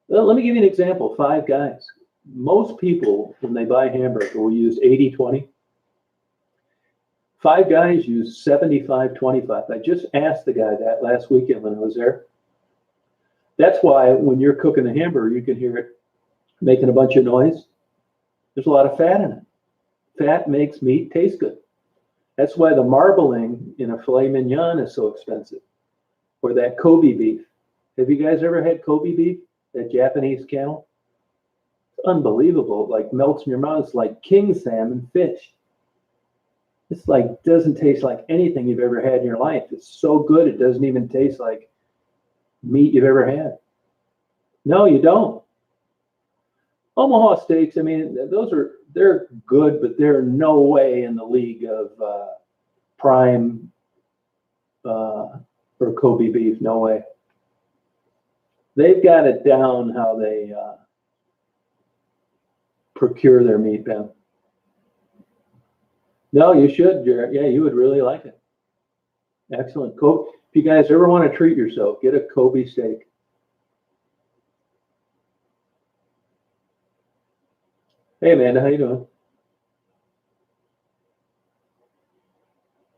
well, let me give you an example. 5 Guys. Most people, when they buy hamburger, will use 80-20. 5 Guys use 75-25. I just asked the guy that last weekend when I was there. That's why when you're cooking a hamburger, you can hear it making a bunch of noise. There's a lot of fat in it. Fat makes meat taste good. That's why the marbling in a filet mignon is so expensive. Or that Kobe beef. Have you guys ever had Kobe beef? That Japanese cattle? It's unbelievable. It like melts in your mouth. It's like king salmon fish. It's like doesn't taste like anything you've ever had in your life. It's so good it doesn't even taste like meat you've ever had. No, you don't. Omaha steaks, I mean, they're good, but they're no way in the league of prime or Kobe beef. No way. They've got it down how they procure their meat, Ben. No, you should, Jared. Yeah, you would really like it. Excellent. If you guys ever want to treat yourself, get a Kobe steak. Hey, Amanda, how you doing?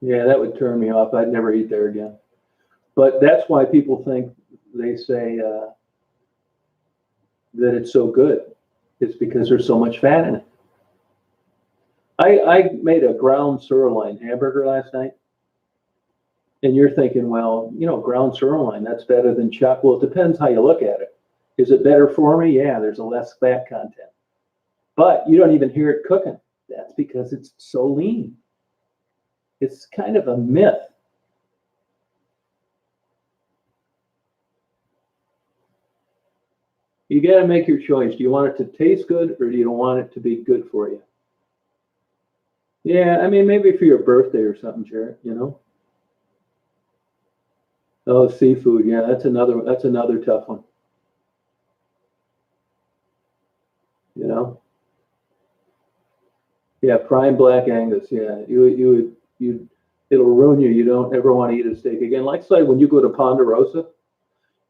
Yeah, that would turn me off. I'd never eat there again. But that's why people think they say that it's so good. It's because there's so much fat in it. I made a ground sirloin hamburger last night, and you're thinking, well, ground sirloin, that's better than chuck. Well, it depends how you look at it. Is it better for me? Yeah, there's a less fat content. But you don't even hear it cooking. That's because it's so lean. It's kind of a myth. You got to make your choice. Do you want it to taste good or do you want it to be good for you? Yeah, I mean, maybe for your birthday or something, Jared, Oh, seafood. Yeah, that's another tough one. You know? Yeah, prime black Angus. Yeah, it'll ruin you. You don't ever want to eat a steak again. Like say when you go to Ponderosa,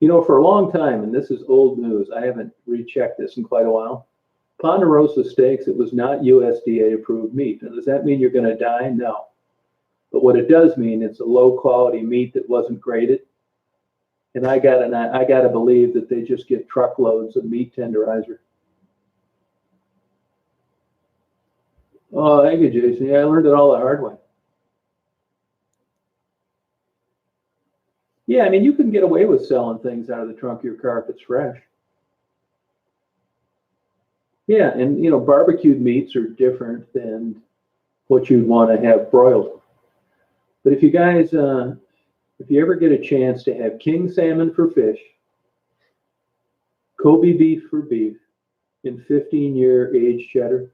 for a long time, and this is old news. I haven't rechecked this in quite a while. Ponderosa steaks, it was not USDA approved meat. Now, does that mean you're going to die? No. But what it does mean, it's a low quality meat that wasn't graded. And I gotta believe that they just get truckloads of meat tenderizer. Oh, thank you, Jason. Yeah, I learned it all the hard way. Yeah, I mean, you can get away with selling things out of the trunk of your car if it's fresh. Yeah, and barbecued meats are different than what you'd want to have broiled. But if you guys, if you ever get a chance to have king salmon for fish, Kobe beef for beef, and 15-year aged cheddar,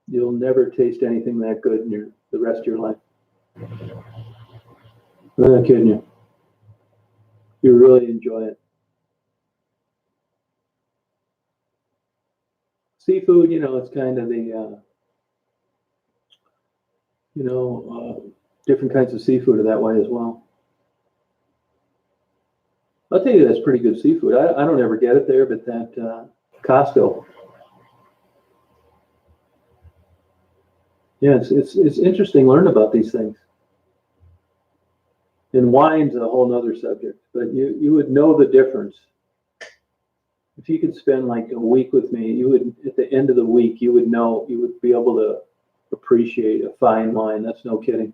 you'll never taste anything that good in the rest of your life. I'm not kidding you. You really enjoy it. Seafood, it's kind of the, different kinds of seafood are that way as well. I'll tell you, that's pretty good seafood. I don't ever get it there, but that Costco. Yeah, it's interesting learning about these things. And wine's a whole nother subject, but you would know the difference. If you could spend like a week with me, you would, at the end of the week, you would be able to appreciate a fine wine. That's no kidding.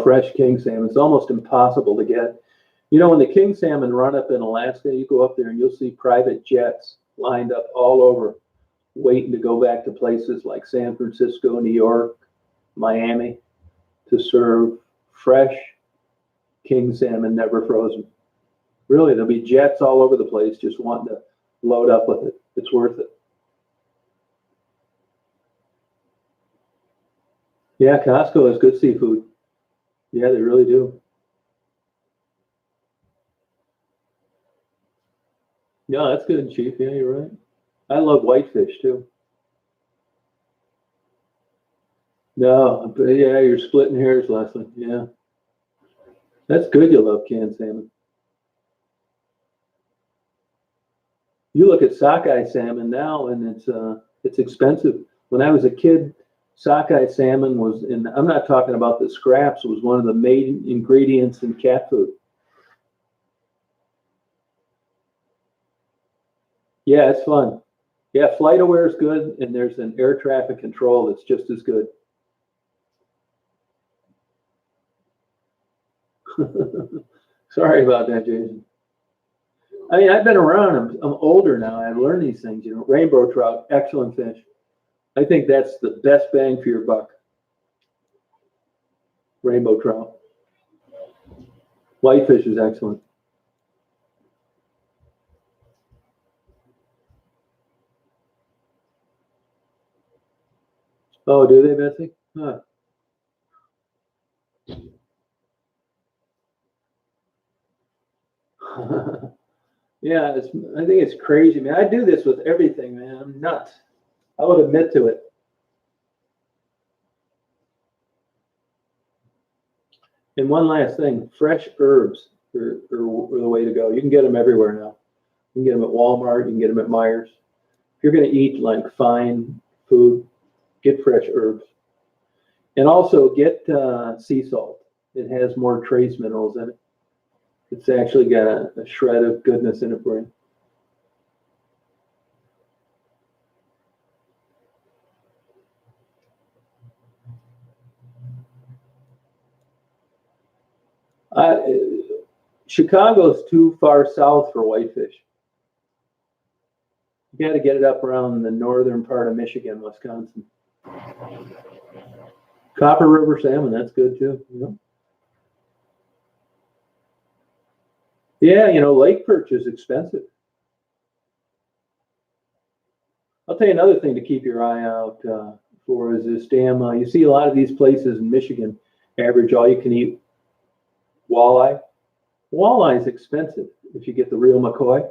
Fresh king salmon. It's almost impossible to get. When the king salmon run up in Alaska, you go up there and you'll see private jets lined up all over, waiting to go back to places like San Francisco, New York, Miami, to serve fresh king salmon, never frozen. Really, there'll be jets all over the place just wanting to load up with it. It's worth it. Yeah, Costco has good seafood. Yeah, they really do. Yeah, that's good, Chief. Yeah, you're right. I love whitefish too. No, but yeah, you're splitting hairs, Leslie. Yeah, that's good. You love canned salmon. You look at sockeye salmon now, and it's expensive. When I was a kid, sockeye salmon was, and I'm not talking about the scraps, was one of the main ingredients in cat food. Yeah, it's fun. Yeah, FlightAware is good, and there's an air traffic control that's just as good. Sorry about that, Jason. I mean, I've been around. I'm older now. I've learned these things. Rainbow trout, excellent fish. I think that's the best bang for your buck. Rainbow trout. Whitefish is excellent. Oh, do they, Betsy? Huh. Yeah, I think it's crazy, man. I do this with everything, man. I'm nuts. I would admit to it. And one last thing, fresh herbs are the way to go. You can get them everywhere now. You can get them at Walmart. You can get them at Myers. If you're going to eat like fine food, get fresh herbs. And also get sea salt. It has more trace minerals in it. It's actually got a shred of goodness in it for you. Chicago's too far south for whitefish. You got to get it up around the northern part of Michigan, Wisconsin. Copper River salmon, that's good too. Yeah, lake perch is expensive. I'll tell you another thing to keep your eye out for is this damn. You see a lot of these places in Michigan average all you can eat walleye. Walleye is expensive if you get the real McCoy.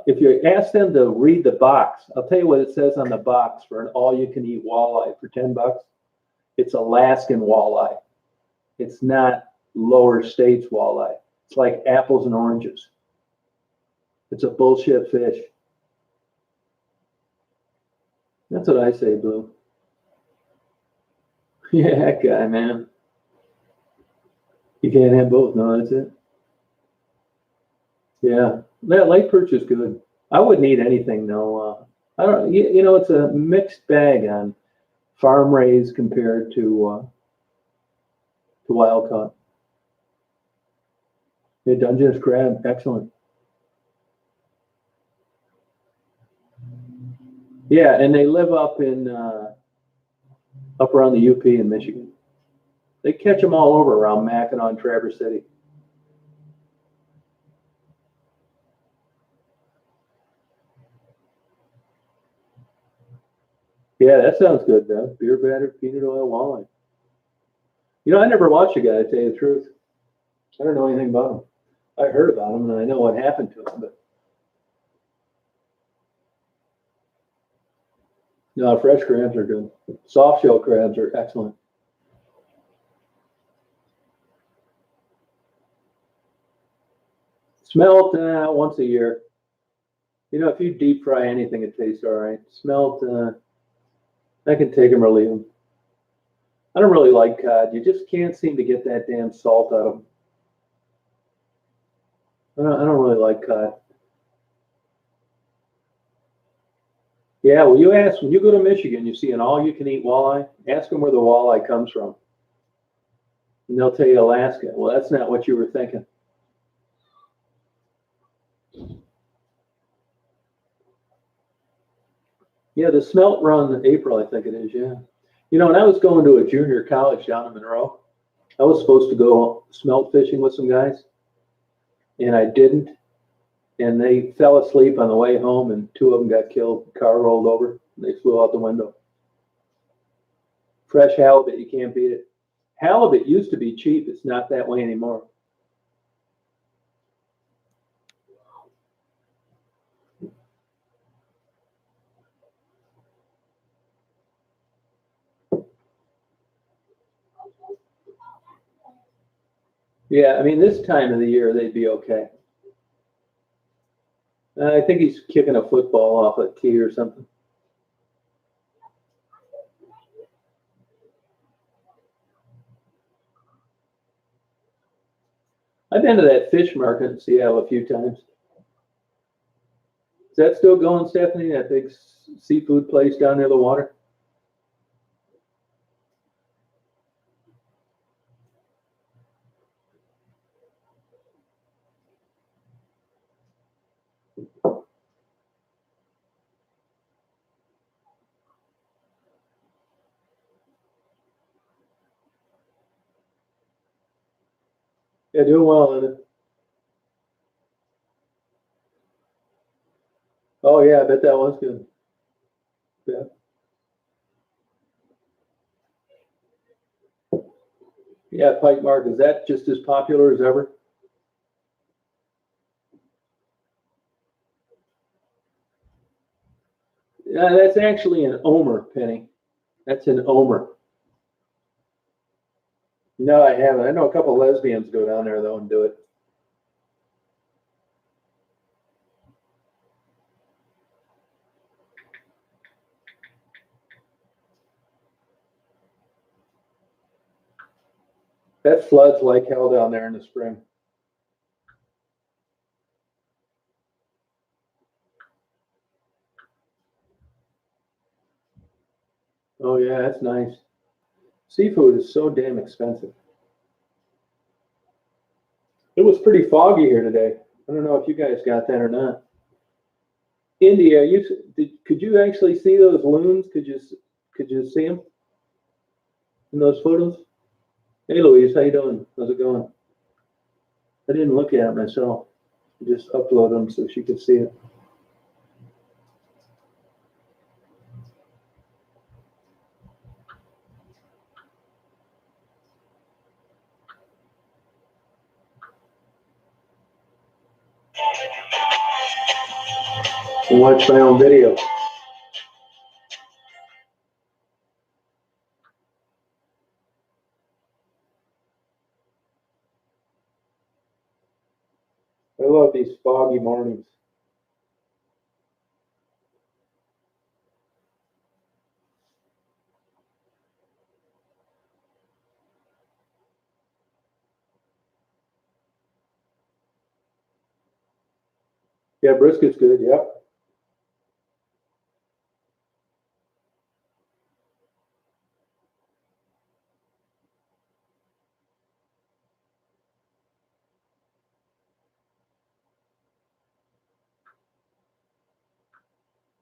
If you ask them to read the box, I'll tell you what it says on the box for an all-you-can-eat walleye for $10. It's Alaskan walleye. It's not lower states walleye. It's like apples and oranges. It's a bullshit fish. That's what I say, Blue. Yeah, that guy, man. You can't have both. No, that's it. Yeah, that lake perch is good. I wouldn't eat anything though. I don't. It's a mixed bag on farm raised compared to wild caught. Yeah, Dungeness crab, excellent. Yeah, and they live up around the UP in Michigan. They catch them all over around Mackinac and Traverse City. Yeah, that sounds good, though. Beer battered peanut oil walleye. I never watched a guy, to tell you the truth. I don't know anything about him. I heard about him, and I know what happened to him, but no, fresh crabs are good. Soft shell crabs are excellent. Smelt once a year. If you deep fry anything, it tastes all right. Smelt, I can take them or leave them. I don't really like cod. You just can't seem to get that damn salt out of them. I don't really like cod. Yeah, well, when you go to Michigan, you see an all-you-can-eat walleye. Ask them where the walleye comes from, and they'll tell you Alaska. Well, that's not what you were thinking. Yeah, the smelt run in April, I think it is. Yeah, when I was going to a junior college down in Monroe, I was supposed to go smelt fishing with some guys, and I didn't. And they fell asleep on the way home, and two of them got killed. The car rolled over, and they flew out the window. Fresh halibut, you can't beat it. Halibut used to be cheap. It's not that way anymore. Yeah, I mean, this time of the year, they'd be okay. I think he's kicking a football off a tee or something. I've been to that fish market in Seattle a few times. Is that still going, Stephanie? That big seafood place down near the water? Yeah, doing well in it. Oh yeah, I bet that was good. Yeah. Yeah, Pike Mark, is that just as popular as ever? Yeah, that's actually an omer, Penny. That's an omer. No, I haven't. I know a couple lesbians go down there though and do it. That floods like hell down there in the spring. Oh yeah, that's nice. Seafood is so damn expensive. It was pretty foggy here today. I don't know if you guys got that or not. India, could you actually see those loons? Could you see them in those photos? Hey Louise, how you doing? How's it going? I didn't look at it myself. I just uploaded them so she could see it. And watch my own video. I love these foggy mornings. Yeah, brisket's good. Yep.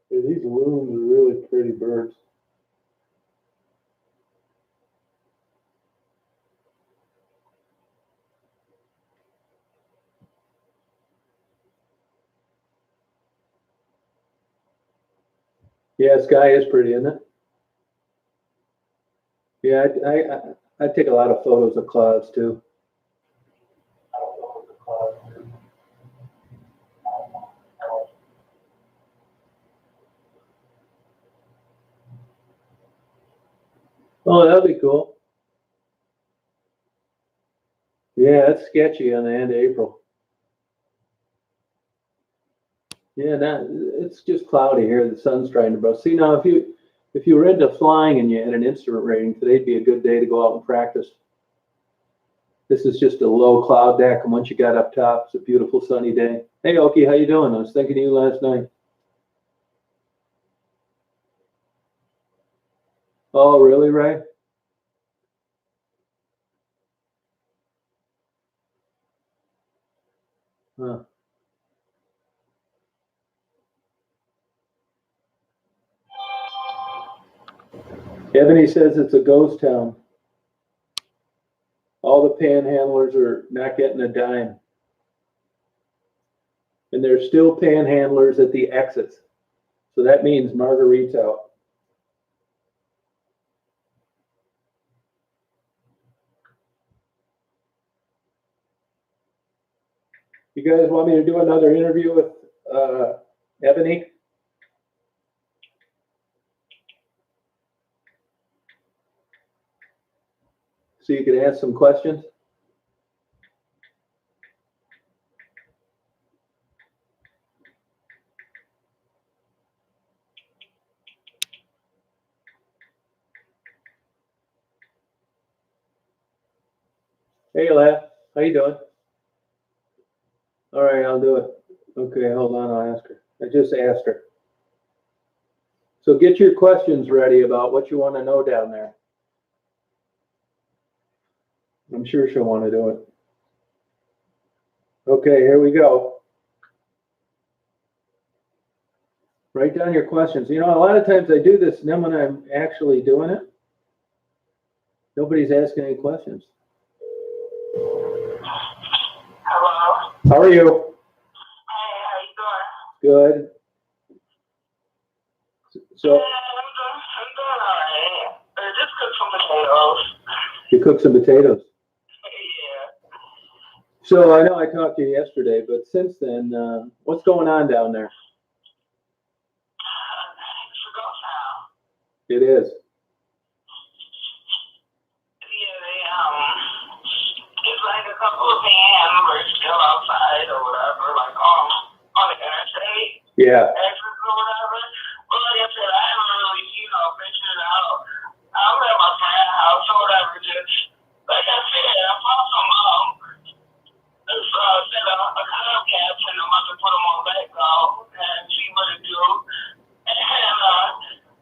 Yeah, these loons are really pretty birds. Yeah, sky is pretty, isn't it? Yeah, I take a lot of photos of clouds too. Oh, that'd be cool. Yeah, it's sketchy on the end of April. Yeah, it's just cloudy here. The sun's trying to burst. See now, if you were into flying and you had an instrument rating, today'd be a good day to go out and practice. This is just a low cloud deck, and once you got up top, it's a beautiful sunny day. Hey, Oki, how you doing? I was thinking of you last night. Oh, really, Ray? Huh. Ebony says it's a ghost town. All the panhandlers are not getting a dime. And there's still panhandlers at the exits. So that means Marguerite's out. You guys want me to do another interview with Ebony? So you could ask some questions? Hey, Lab, how you doing? All right, I'll do it. Okay, hold on, I'll ask her. I just asked her. So get your questions ready about what you want to know down there. I'm sure she'll want to do it. Okay, here we go. Write down your questions. You know, a lot of times I do this, and then when I'm actually doing it, nobody's asking any questions. Hello. How are you? Hey, how you Good. So doing? I'm doing all right. Just cook some potatoes. you cook some potatoes. Yeah. So I know I talked to you yesterday, but since then, what's going on down there? It's a ghost town. It is. Yeah, of PM were still outside or whatever, like on the interstate. Yeah. Exits or whatever. But like I said, I haven't really, ventured it out. I was at my friend's house or whatever, just like I said, I found some set a club caps and I'm about to put them on back though and see what it do. And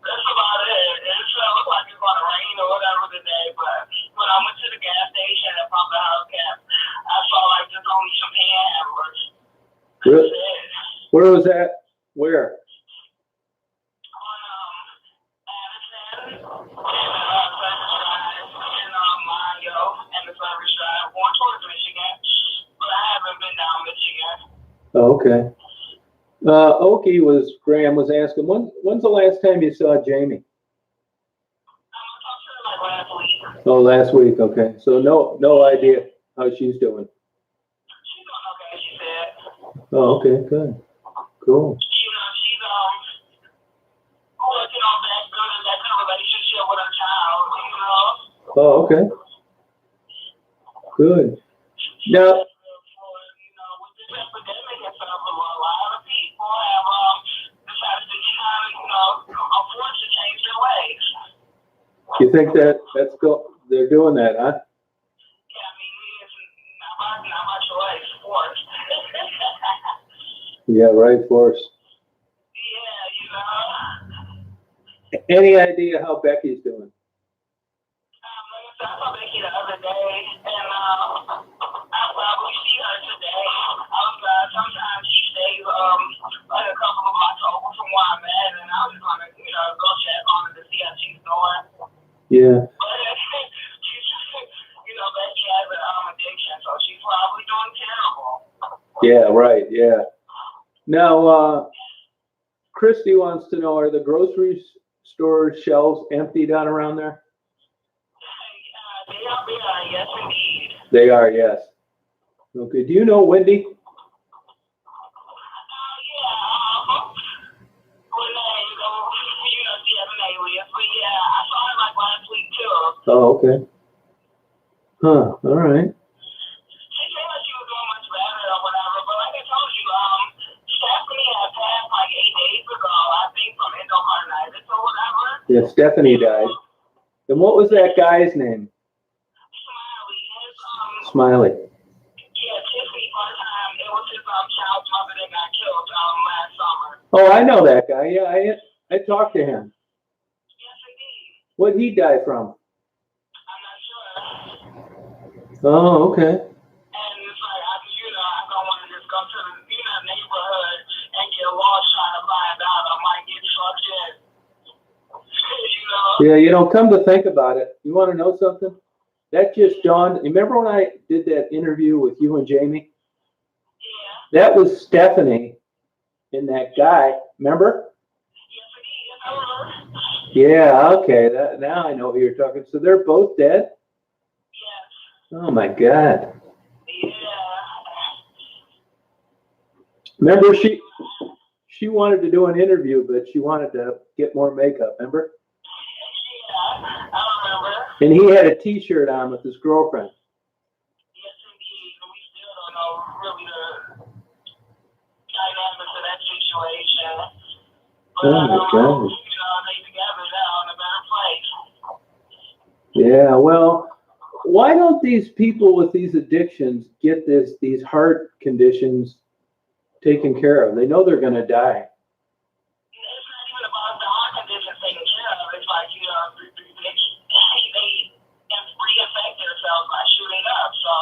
that's about it. It looked like it's gonna rain or whatever today, but when I went to the gas station and pumped the house cap, I saw like there's only some panhandlers. Really? Where was that? Where? Oh, okay. Graham was asking, when's the last time you saw Jamie? Like last week. Oh, last week, okay. So no idea how she's doing. She's doing okay, she said. Oh, okay, good. Cool. She's working on that good relationship with her child, Oh, okay. Good. Now, you think they're doing that, huh? Yeah, I mean, it's not my choice, force. Yeah, right, force. Yeah, Any idea how Becky's doing? I saw Becky the other day, and we see her today. Sometimes she stays like a couple of blocks over from where I'm at, and I was gonna, go check on her to see how she's doing. Yeah. But she's just, Becky has an addiction, so she's probably doing terrible. Yeah, right, yeah. Now, Christy wants to know, are the grocery store shelves empty down around there? They are, yes, indeed. They are, yes. Okay, do you know Wendy? Oh, okay. Huh, all right. She said that she was doing much better or whatever, but like I told you, Stephanie had passed like 8 days ago, I think, from endocarditis or whatever. Yeah, Stephanie died. And what was that guy's name? Smiley. Yeah, Tiffany part-time. It was his child's mother that got killed last summer. Oh, I know that guy. Yeah, I talked to him. Yes, indeed. What did he die from? I'm not sure. Oh, okay. And it's like, I don't want to just go to the neighborhood and get lost trying to find out. I might get sucked in. Yeah, come to think about it. You want to know something? That just dawned. Remember when I did that interview with you and Jamie? Yeah. That was Stephanie and that guy. Remember? Yes, indeed. Yeah. Okay. Now I know who you're talking. So they're both dead? Yes. Oh my God. Yeah. Remember she wanted to do an interview, but she wanted to get more makeup. Remember? Yeah, I remember. And he had a T-shirt on with his girlfriend. Yes, indeed. We still don't know really the dynamics of that situation. But Oh my God. they together now in a better place. Yeah, well, why don't these people with these addictions get these heart conditions taken care of? They know they're going to die. It's not even about the heart condition taken care of. It's like, they reinfect themselves by shooting up. So,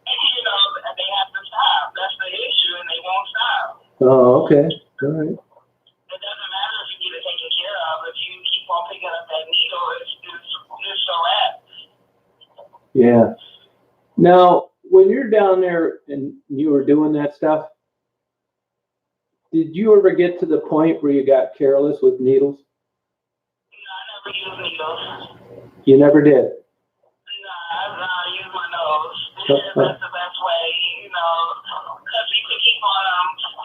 they have to stop. That's the issue, and they won't stop. Oh, okay. All right. It doesn't matter if you get it taken care of. If you keep on picking up that needle, it's so bad. Yeah. Now, when you're down there and you were doing that stuff, did you ever get to the point where you got careless with needles? No, I never used needles. You never did? No, I use my nose. That's the best way, because you can keep on,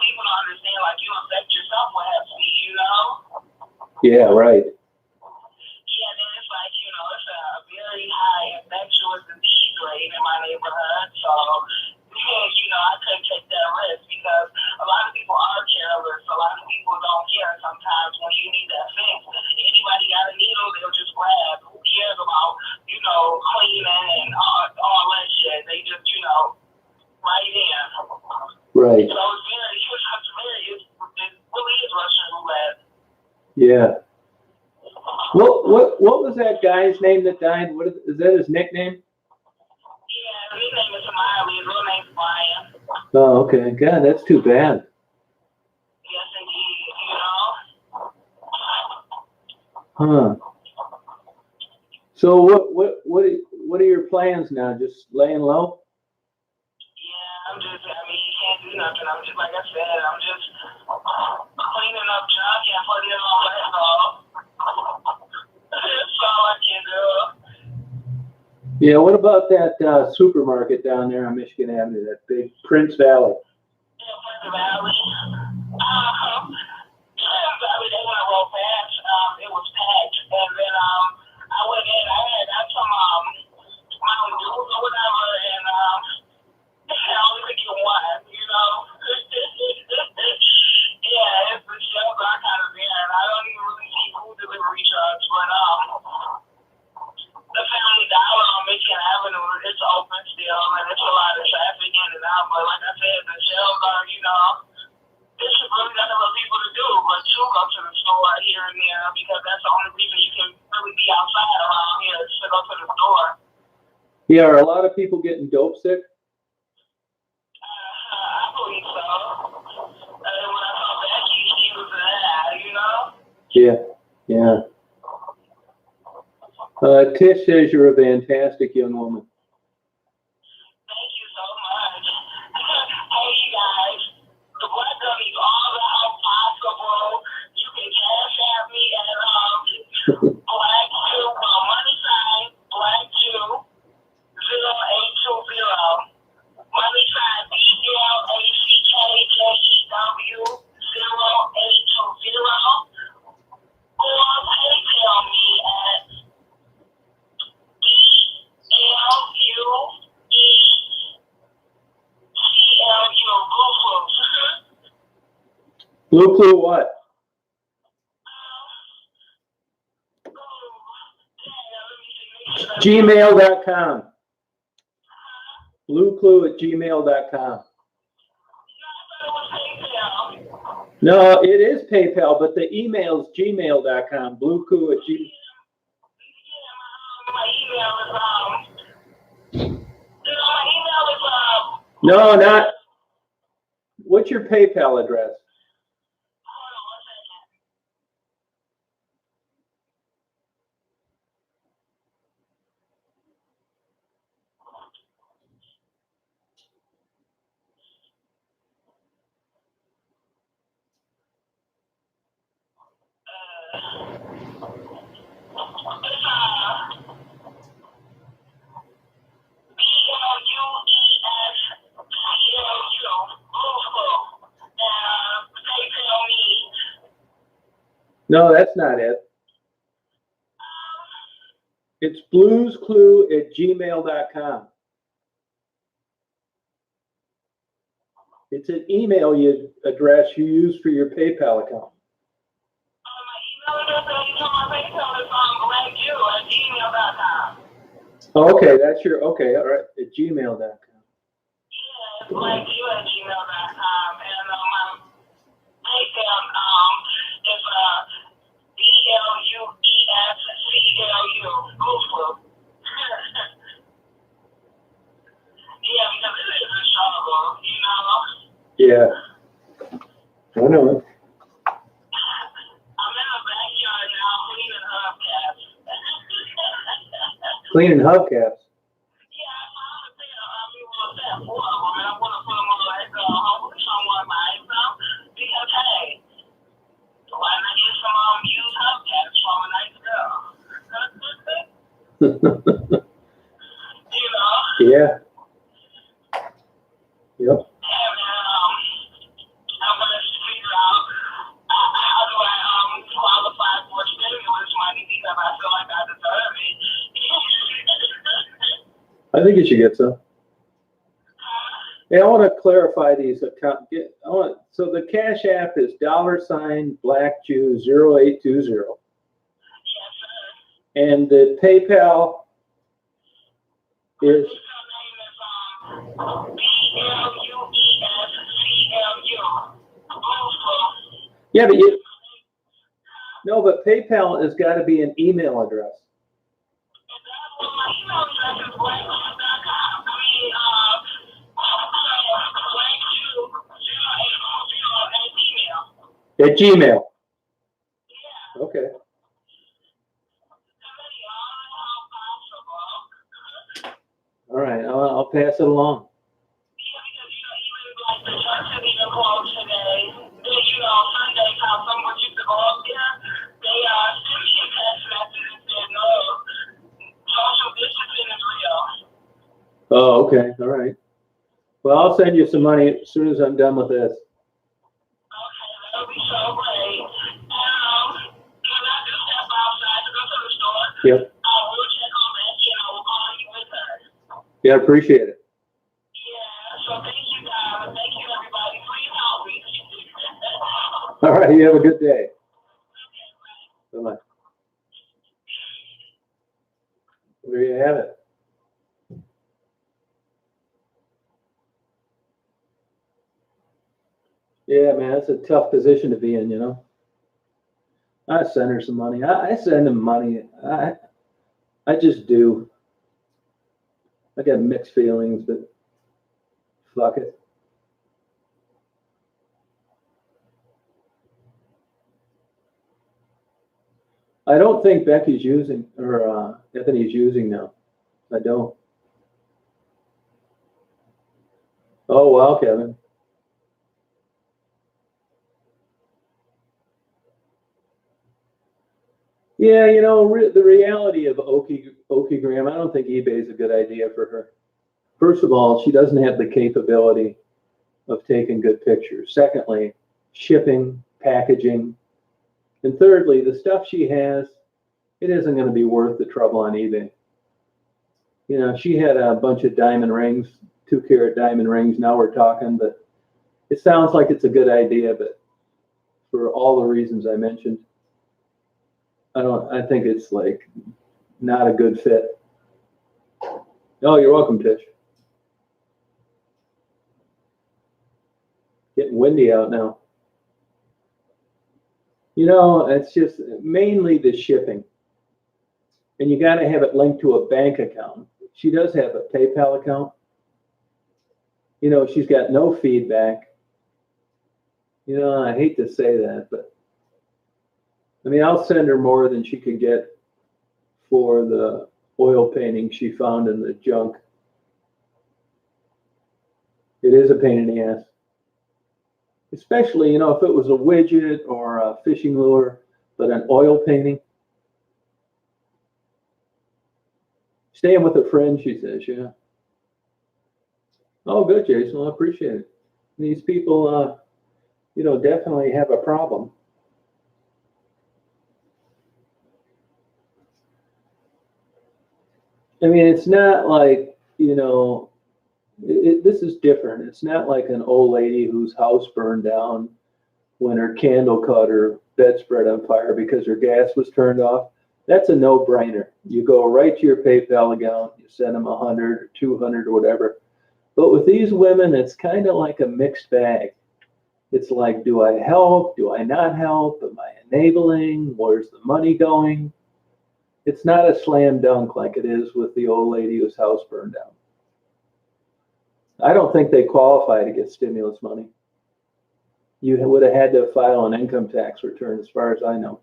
people don't understand, like, you infect yourself with Hep C, Yeah, right. Yeah, then it's like, it's a very high infectious disease rate in my neighborhood, so I couldn't take that risk because a lot of people are careless. A lot of people don't care sometimes when you need that fix. Anybody got a needle, they'll just grab. Who cares about, cleaning and all that shit? They just, right in. Right. So it really is Russian roulette. Yeah. What was that guy's name that died? What is that his nickname? Yeah, his name is Smiley. His real name's Brian. Oh, okay. God, that's too bad. Yes, indeed. Huh. So what are your plans now? Just laying low? Yeah, you can't do nothing. I'm just, like I said, I'm just cleaning up junk and putting it on Lego. That's all I can do. Yeah. What about that supermarket down there on Michigan Avenue? That big Prince Valley. Yeah, Prince Valley. They went real fast. It was packed, and then I went in. I got some Mountain Dews or whatever, and I only could get one. Yeah, it's the shelves are kind of there, and I don't even really see food delivery trucks, but the Family Dollar on Michigan Avenue, it's open still, and it's a lot of traffic in and out. But like I said, the shelves are, this is really nothing for people to do but to go to the store here and there because that's the only reason you can really be outside around here is to go to the store. Yeah. Are a lot of people getting dope sick? I believe so. And when I saw Becky, she was that, Yeah. Yeah. Tish says you're a fantastic young woman. Thank you so much. Hey, you guys, the Black Girl needs all the help possible. You can cash at me at Black Jew, money sign, Black Jew, 0820. Money sign, BLACKJEW, 0820. Or PayPal me at Blue Clue what? Gmail.com. Blueclue@gmail.com. No, it is PayPal, but the email is gmail.com. Blueclue@gmail. No, not. What's your PayPal address? No, that's not it. It's bluesclue@gmail.com. It's an email address you use for your PayPal account. Okay, that's your, okay, all right, at gmail.com. Yeah, it's blackjew@gmail.com, and my PayPal is BLUESCLU, Bluesclue. Yeah, because it is a struggle, Yeah, I know it. I'm in the backyard now cleaning hubcaps. Cleaning hubcaps. Yeah, I found a pair. Four of them, and I want to put them on hopefully someone buys them. Because, hey, why not get some used hubcaps from a nice girl? Yeah. Yep. Yeah, man, I'm going to figure out how do I qualify for stimulus money because I feel like I deserve it. I think you should get some. Hey, I want to clarify these account. So the Cash App is $Black Jew 0820, Yes, sir. and the PayPal is. My name is BLUESCLU. Yeah, no, but PayPal has got to be an email address. Well, my email address is blankjew.com. At Gmail. Yeah. Okay. All right, I'll pass it along. Yeah, because even like the church has even closed today. Sundays how someone used to go up there, they sent me a text message and said, no, social distancing is real. Oh, okay. All right. Well, I'll send you some money as soon as I'm done with this. Okay, that'll be so great. Can I just step outside to go to the store? Yep. We'll check on Becky and I will call you with her. Yeah, appreciate it. Yeah, so thank you guys. Thank you everybody. Please help me. All right. You have a good day. Bye-bye. There you have it. Yeah, man, it's a tough position to be in, you know. I send her some money. I send him money. I just do. I got mixed feelings, but fuck it. I don't think Becky's using or Ebony's using now. I don't. Oh well, Kevin. Yeah, you know, the reality of Okigram, I don't think eBay is a good idea for her. First of all, she doesn't have the capability of taking good pictures. Secondly, shipping, packaging. And thirdly, the stuff she has, it isn't going to be worth the trouble on eBay. You know, she had a bunch of diamond rings, 2-carat diamond rings. Now we're talking, but it sounds like it's a good idea, but for all the reasons I mentioned, I think it's like not a good fit. Oh, you're welcome, Tish. Getting windy out now. You know, it's just mainly the shipping. And you got to have it linked to a bank account. She does have a PayPal account. You know, she's got no feedback. You know, I hate to say that, but I mean, I'll send her more than she could get for the oil painting she found in the junk. It is a pain in the ass. Especially, you know, if it was a widget or a fishing lure, but an oil painting. Staying with a friend, she says, yeah. Oh, good, Jason. Well, I appreciate it. These people, you know, definitely have a problem. I mean, it's not like, you know, this is different. It's not like an old lady whose house burned down when her candle caught her bedspread on fire because her gas was turned off. That's a no-brainer. You go right to your PayPal account, you send them 100 or 200 or whatever. But with these women, it's kind of like a mixed bag. It's like, do I help? Do I not help? Am I enabling? Where's the money going? It's not a slam dunk like it is with the old lady whose house burned down. I don't think they qualify to get stimulus money. You would have had to file an income tax return, as far as I know.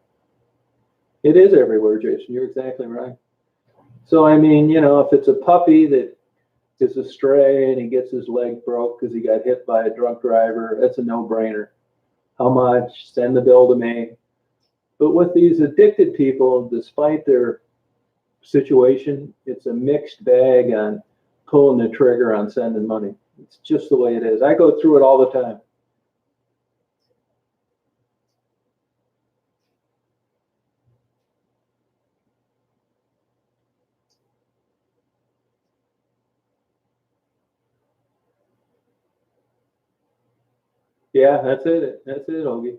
It is everywhere, Jason. You're exactly right. So, I mean, you know, if it's a puppy that is a stray and he gets his leg broke because he got hit by a drunk driver, that's a no-brainer. How much? Send the bill to me. But with these addicted people, despite their situation, it's a mixed bag on pulling the trigger on sending money. It's just the way it is. I go through it all the time. Yeah, that's it. That's it, Ogie.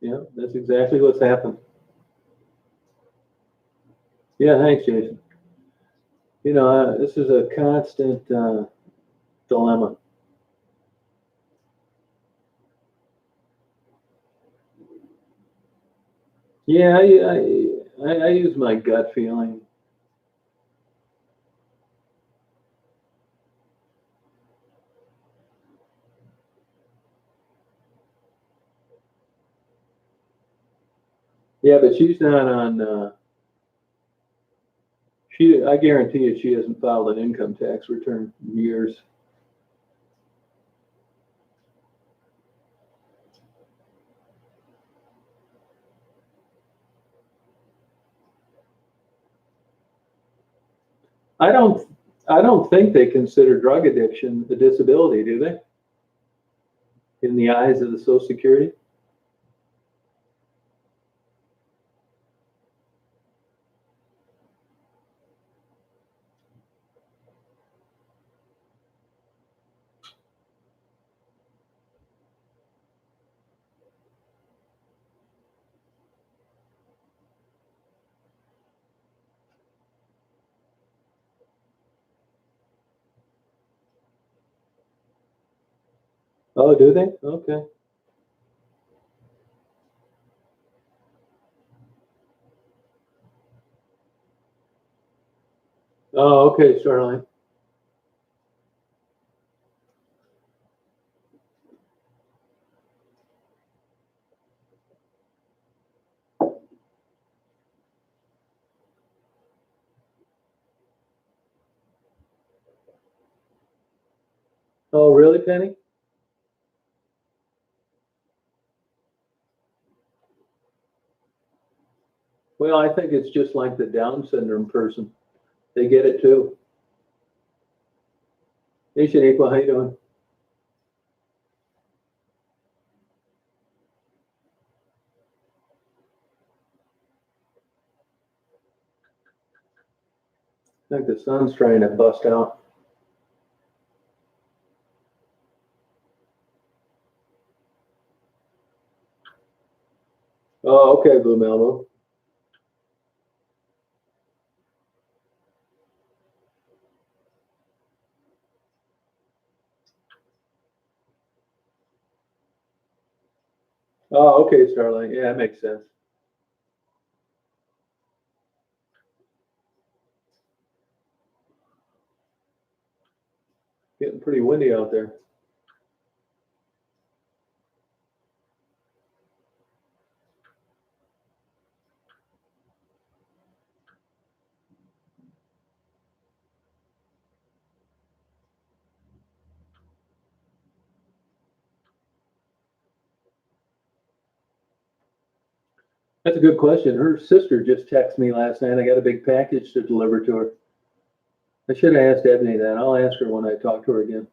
Yeah, that's exactly what's happened. Yeah, thanks, Jason. This is a constant dilemma. Yeah, I use my gut feeling. Yeah, but she's not on. I guarantee you, she hasn't filed an income tax return in years. I don't. I don't think they consider drug addiction a disability, do they? In the eyes of the Social Security. Oh, do they? Okay. Oh, okay, Starline. Oh, really, Penny? Well, I think it's just like the Down syndrome person. They get it too. Hey, Shaniqua, how you doing? I think the sun's trying to bust out. Oh, okay, Blue Malibu. Oh, okay, Starlight. Yeah, that makes sense. Getting pretty windy out there. That's a good question. Her sister just texted me last night. I got a big package to deliver to her. I should have asked Ebony that. I'll ask her when I talk to her again.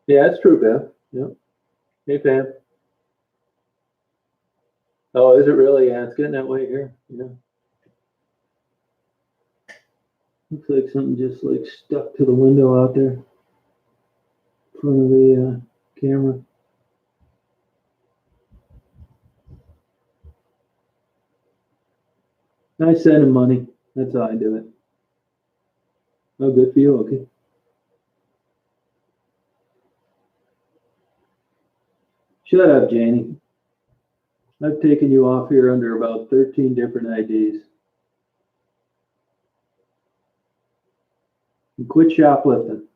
Yeah, that's true, Bev. Yep. Hey, Pam. Oh, is it really? Yeah, it's getting that way here. Yeah. Looks like something just like stuck to the window out there in front of the camera. I send him money. That's how I do it. Oh, good for you. Okay. Shut up, Janie. I've taken you off here under about 13 different IDs. And quit shoplifting.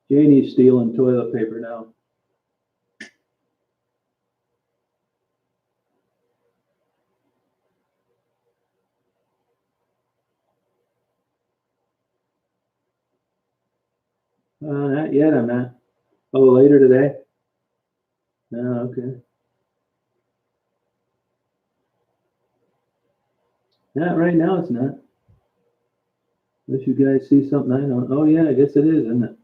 Janie's stealing toilet paper now. Not yet, I'm not. Oh, later today? Oh, okay. Not right now, it's not. Unless you guys see something I don't. Oh, yeah, I guess it is, isn't it?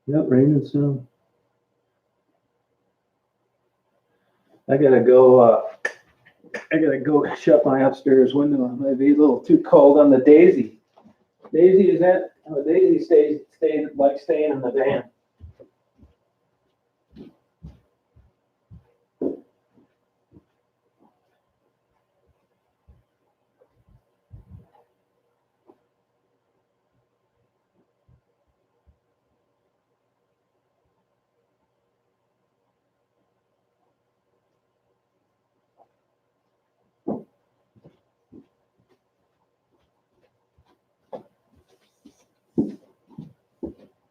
Yep, rain and snow. I gotta go shut my upstairs window. It might be a little too cold on the Daisy. Daisy is that? Oh, Daisy stays like staying in the van.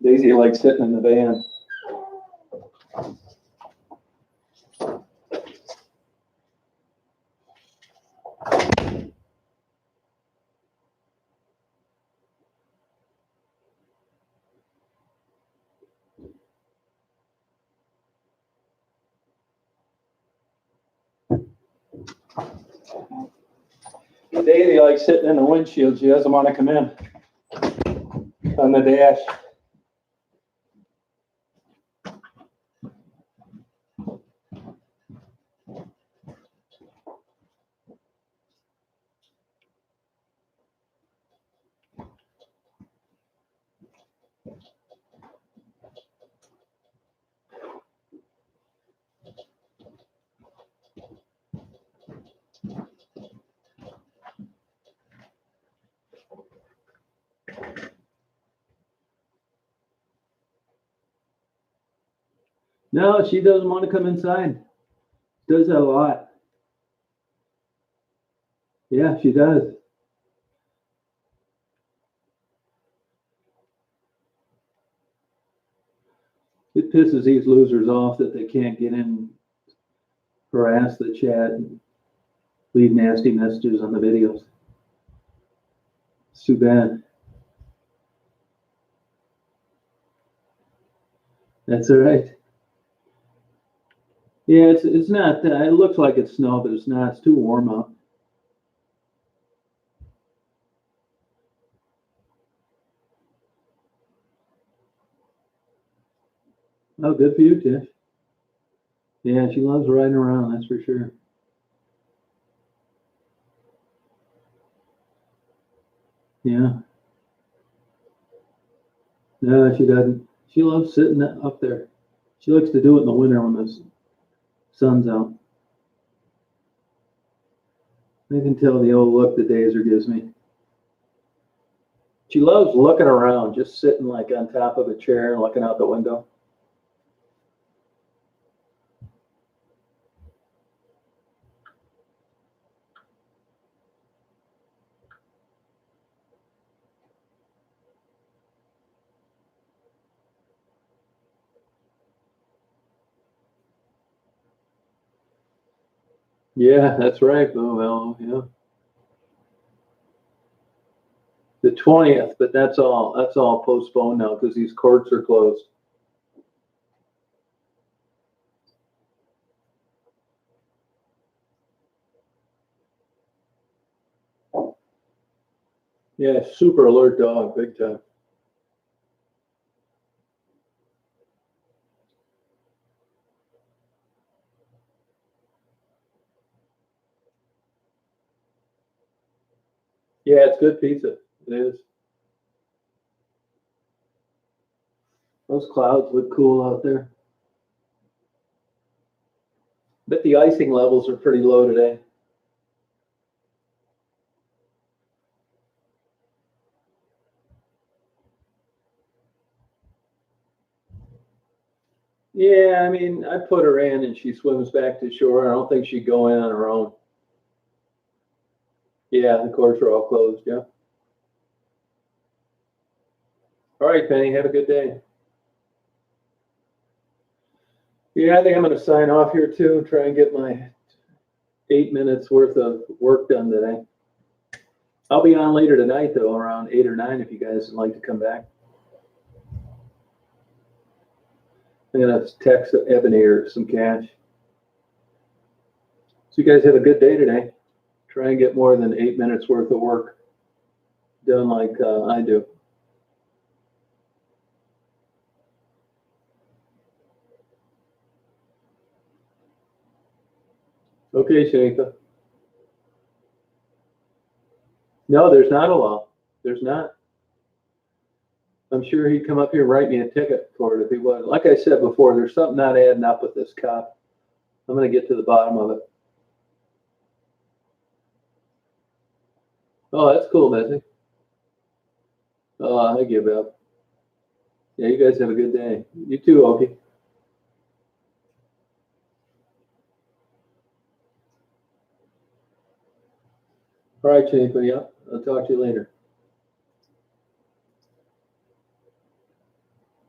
Daisy likes sitting in the van. Daisy likes sitting in the windshield. She doesn't want to come in on the dash. No, she doesn't want to come inside. Does that a lot. Yeah, she does. It pisses these losers off that they can't get in, harass the chat, and leave nasty messages on the videos. It's too bad. That's all right. Yeah, it's not. It looks like it's snow, but it's not. It's too warm out. Oh, good for you, Tish. Yeah, she loves riding around. That's for sure. Yeah. No, she doesn't. She loves sitting up there. She likes to do it in the winter when the sun's out. I can tell the old look that Dazer gives me. She loves looking around, just sitting like on top of a chair and looking out the window. Yeah, that's right. Oh, well, yeah. The 20th, but that's all postponed now because these courts are closed. Yeah, super alert dog, big time. Yeah, it's good pizza. It is. Those clouds look cool out there. But the icing levels are pretty low today. Yeah, I mean, I put her in and she swims back to shore. I don't think she'd go in on her own. Yeah, the courts are all closed. Yeah. All right, Penny, have a good day. Yeah, I think I'm going to sign off here too. Try and get my 8 minutes worth of work done today. I'll be on later tonight though, around 8 or 9 if you guys would like to come back. I'm gonna text Ebony or some cash. So you guys have a good day today. Try and get more than 8 minutes worth of work done like I do. Okay, Shanika. No, there's not a law. There's not. I'm sure he'd come up here and write me a ticket for it if he was. Like I said before, there's something not adding up with this cop. I'm gonna get to the bottom of it. Oh, that's cool, Missy. Oh, I give up. Yeah, you guys have a good day. You too, Okie. All right, Shanika, yeah, I'll talk to you later.